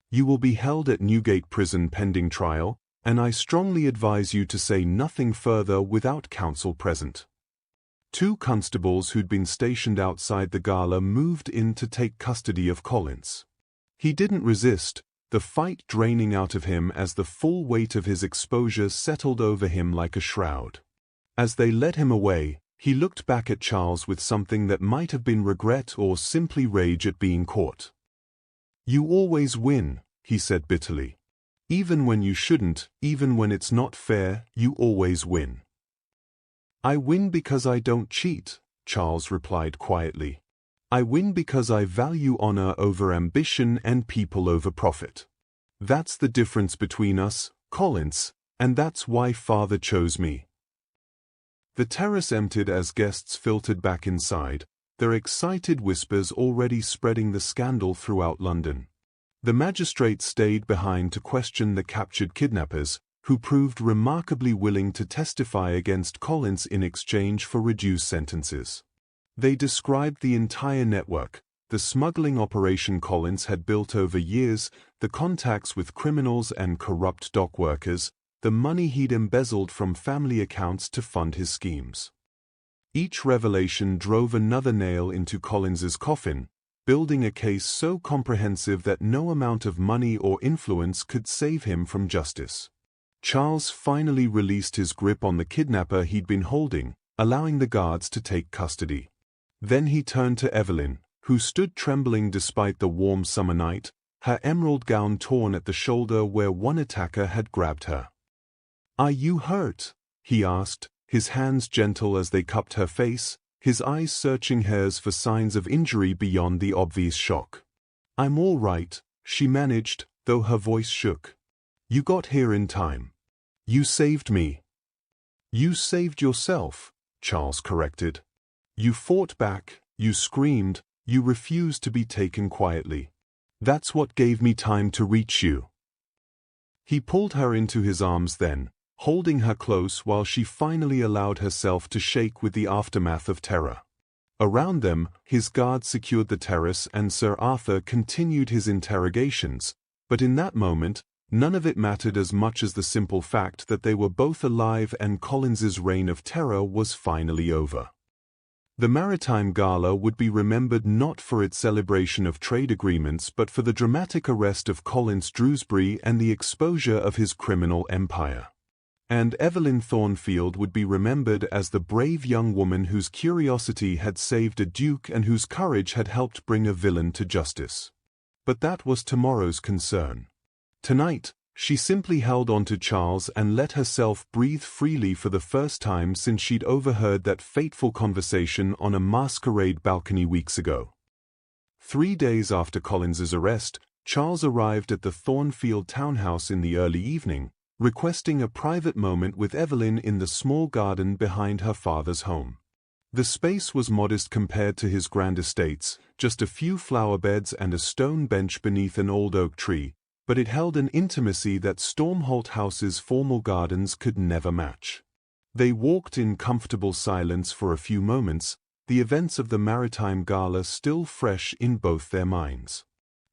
Speaker 1: You will be held at Newgate Prison pending trial, and I strongly advise you to say nothing further without counsel present." Two constables who'd been stationed outside the gala moved in to take custody of Collins. He didn't resist, the fight draining out of him as the full weight of his exposure settled over him like a shroud. As they led him away, he looked back at Charles with something that might have been regret or simply rage at being caught. "You always win," he said bitterly. "Even when you shouldn't, even when it's not fair, you always win." "I win because I don't cheat," Charles replied quietly. "I win because I value honor over ambition and people over profit. That's the difference between us, Collins, and that's why father chose me." The terrace emptied as guests filtered back inside, their excited whispers already spreading the scandal throughout London. The magistrate stayed behind to question the captured kidnappers, who proved remarkably willing to testify against Collins in exchange for reduced sentences. They described the entire network, the smuggling operation Collins had built over years, the contacts with criminals and corrupt dock workers, the money he'd embezzled from family accounts to fund his schemes. Each revelation drove another nail into Collins's coffin, building a case so comprehensive that no amount of money or influence could save him from justice. Charles finally released his grip on the kidnapper he'd been holding, allowing the guards to take custody. Then he turned to Evelyn, who stood trembling despite the warm summer night, her emerald gown torn at the shoulder where one attacker had grabbed her. "Are you hurt?" he asked, his hands gentle as they cupped her face, his eyes searching hers for signs of injury beyond the obvious shock. "I'm all right," she managed, though her voice shook. "You got here in time. You saved me." "You saved yourself," Charles corrected. "You fought back, you screamed, you refused to be taken quietly. That's what gave me time to reach you." He pulled her into his arms then, holding her close while she finally allowed herself to shake with the aftermath of terror. Around them, his guards secured the terrace and Sir Arthur continued his interrogations, but in that moment, none of it mattered as much as the simple fact that they were both alive and Collins's reign of terror was finally over. The Maritime Gala would be remembered not for its celebration of trade agreements but for the dramatic arrest of Collins Drewsbury and the exposure of his criminal empire. And Evelyn Thornfield would be remembered as the brave young woman whose curiosity had saved a duke and whose courage had helped bring a villain to justice. But that was tomorrow's concern. Tonight, she simply held on to Charles and let herself breathe freely for the first time since she'd overheard that fateful conversation on a masquerade balcony weeks ago. 3 days after Collins's arrest, Charles arrived at the Thornfield townhouse in the early evening, requesting a private moment with Evelyn in the small garden behind her father's home. The space was modest compared to his grand estates, just a few flower beds and a stone bench beneath an old oak tree, but it held an intimacy that Stormholt House's formal gardens could never match. They walked in comfortable silence for a few moments, the events of the Maritime Gala still fresh in both their minds.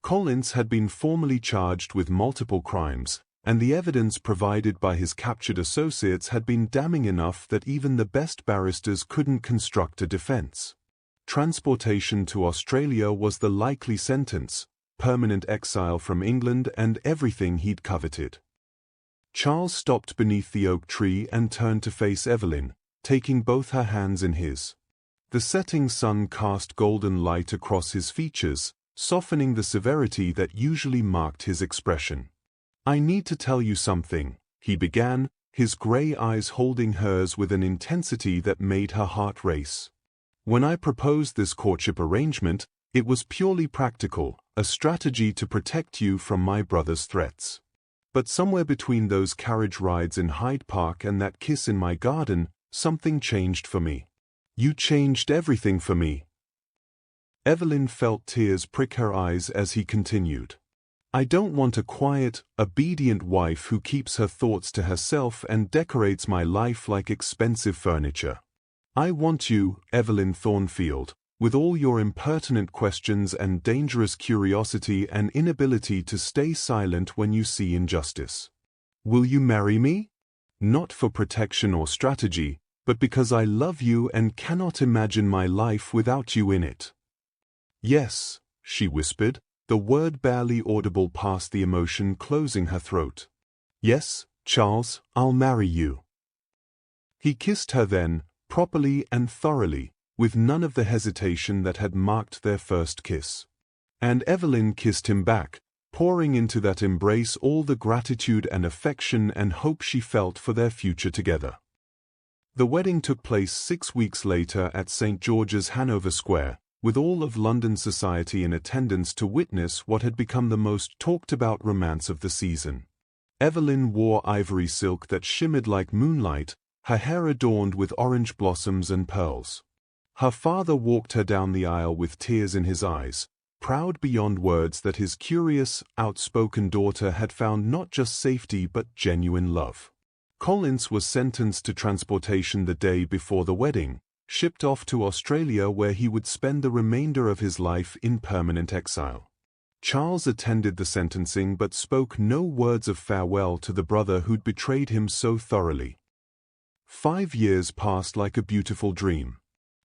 Speaker 1: Collins had been formally charged with multiple crimes, and the evidence provided by his captured associates had been damning enough that even the best barristers couldn't construct a defense. Transportation to Australia was the likely sentence, permanent exile from England and everything he'd coveted. Charles stopped beneath the oak tree and turned to face Evelyn, taking both her hands in his. The setting sun cast golden light across his features, softening the severity that usually marked his expression. "I need to tell you something," he began, his grey eyes holding hers with an intensity that made her heart race. "When I proposed this courtship arrangement, it was purely practical, a strategy to protect you from my brother's threats. But somewhere between those carriage rides in Hyde Park and that kiss in my garden, something changed for me. You changed everything for me." Evelyn felt tears prick her eyes as he continued. "I don't want a quiet, obedient wife who keeps her thoughts to herself and decorates my life like expensive furniture. I want you, Evelyn Thornfield, with all your impertinent questions and dangerous curiosity and inability to stay silent when you see injustice. Will you marry me? Not for protection or strategy, but because I love you and cannot imagine my life without you in it." "Yes," she whispered, the word barely audible past the emotion closing her throat. "Yes, Charles, I'll marry you." He kissed her then, properly and thoroughly, with none of the hesitation that had marked their first kiss. And Evelyn kissed him back, pouring into that embrace all the gratitude and affection and hope she felt for their future together. The wedding took place 6 weeks later at St. George's, Hanover Square, with all of London society in attendance to witness what had become the most talked-about romance of the season. Evelyn wore ivory silk that shimmered like moonlight, her hair adorned with orange blossoms and pearls. Her father walked her down the aisle with tears in his eyes, proud beyond words that his curious, outspoken daughter had found not just safety but genuine love. Collins was sentenced to transportation the day before the wedding, shipped off to Australia where he would spend the remainder of his life in permanent exile. Charles attended the sentencing but spoke no words of farewell to the brother who'd betrayed him so thoroughly. 5 years passed like a beautiful dream.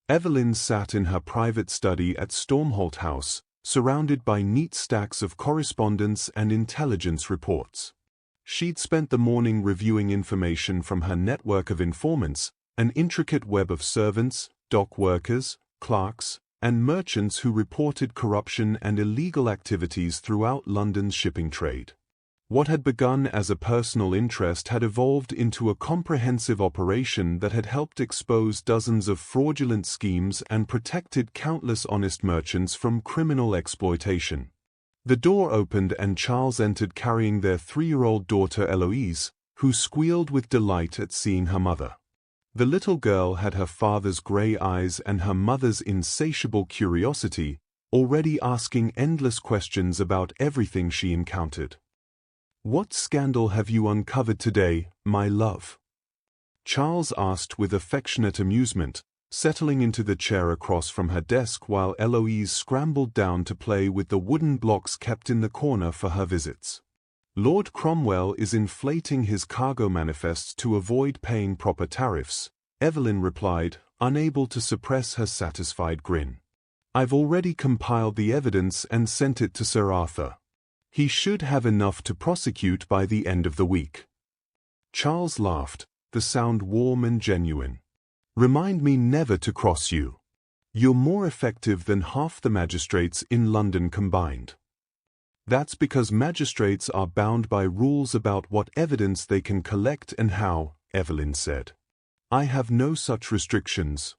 Speaker 1: Evelyn sat in her private study at Stormholt House, surrounded by neat stacks of correspondence and intelligence reports. She'd spent the morning reviewing information from her network of informants, an intricate web of servants, dock workers, clerks, and merchants who reported corruption and illegal activities throughout London's shipping trade. What had begun as a personal interest had evolved into a comprehensive operation that had helped expose dozens of fraudulent schemes and protected countless honest merchants from criminal exploitation. The door opened and Charles entered carrying their 3-year-old daughter Eloise, who squealed with delight at seeing her mother. The little girl had her father's grey eyes and her mother's insatiable curiosity, already asking endless questions about everything she encountered. "What scandal have you uncovered today, my love?" Charles asked with affectionate amusement, settling into the chair across from her desk while Eloise scrambled down to play with the wooden blocks kept in the corner for her visits. "Lord Cromwell is inflating his cargo manifests to avoid paying proper tariffs," Evelyn replied, unable to suppress her satisfied grin. "I've already compiled the evidence and sent it to Sir Arthur. He should have enough to prosecute by the end of the week." Charles laughed, the sound warm and genuine. "Remind me never to cross you. You're more effective than half the magistrates in London combined." "That's because magistrates are bound by rules about what evidence they can collect and how," Evelyn said. "I have no such restrictions.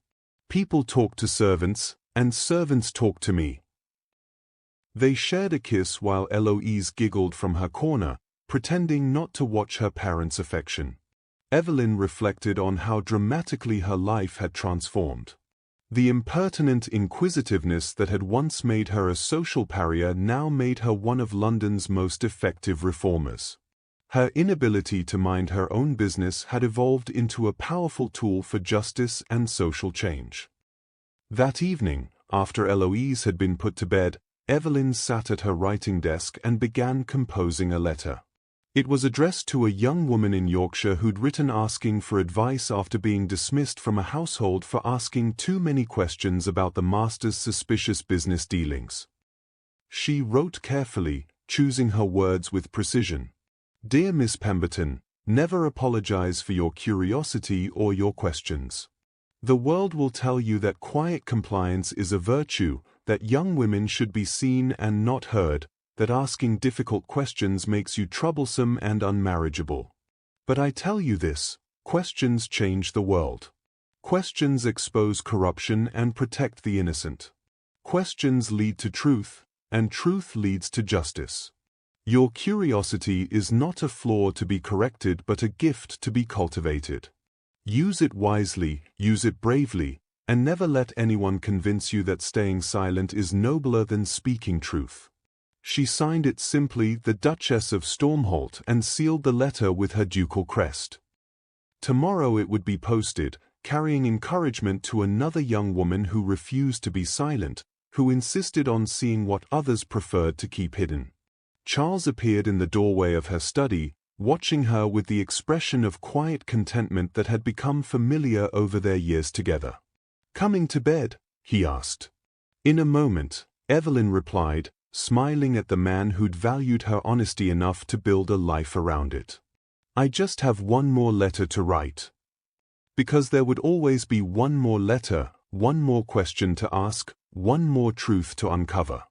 Speaker 1: People talk to servants, and servants talk to me." They shared a kiss while Eloise giggled from her corner, pretending not to watch her parents' affection. Evelyn reflected on how dramatically her life had transformed. The impertinent inquisitiveness that had once made her a social pariah now made her one of London's most effective reformers. Her inability to mind her own business had evolved into a powerful tool for justice and social change. That evening, after Eloise had been put to bed, Evelyn sat at her writing desk and began composing a letter. It was addressed to a young woman in Yorkshire who'd written asking for advice after being dismissed from a household for asking too many questions about the master's suspicious business dealings. She wrote carefully, choosing her words with precision. "Dear Miss Pemberton, never apologize for your curiosity or your questions. The world will tell you that quiet compliance is a virtue, that young women should be seen and not heard, that asking difficult questions makes you troublesome and unmarriageable. But I tell you this, questions change the world. Questions expose corruption and protect the innocent. Questions lead to truth, and truth leads to justice. Your curiosity is not a flaw to be corrected but a gift to be cultivated. Use it wisely, use it bravely, and never let anyone convince you that staying silent is nobler than speaking truth." She signed it simply the Duchess of Stormholt and sealed the letter with her ducal crest. Tomorrow it would be posted, carrying encouragement to another young woman who refused to be silent, who insisted on seeing what others preferred to keep hidden. Charles appeared in the doorway of her study, watching her with the expression of quiet contentment that had become familiar over their years together. "Coming to bed?" he asked. "In a moment," Evelyn replied, smiling at the man who'd valued her honesty enough to build a life around it. "I just have one more letter to write." Because there would always be one more letter, one more question to ask, one more truth to uncover.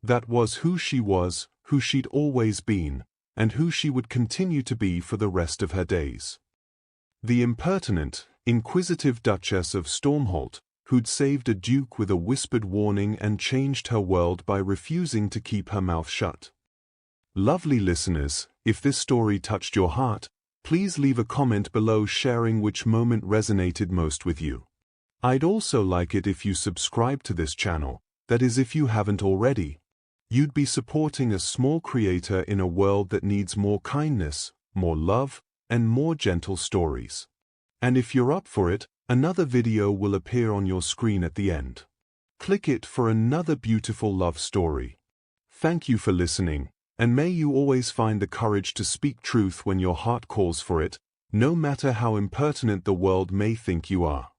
Speaker 1: That was who she was, who she'd always been, and who she would continue to be for the rest of her days. The impertinent, inquisitive Duchess of Stormholt, who'd saved a duke with a whispered warning and changed her world by refusing to keep her mouth shut. Lovely listeners, if this story touched your heart, please leave a comment below sharing which moment resonated most with you. I'd also like it if you subscribe to this channel, that is if you haven't already. You'd be supporting a small creator in a world that needs more kindness, more love, and more gentle stories. And if you're up for it, another video will appear on your screen at the end. Click it for another beautiful love story. Thank you for listening, and may you always find the courage to speak truth when your heart calls for it, no matter how impertinent the world may think you are.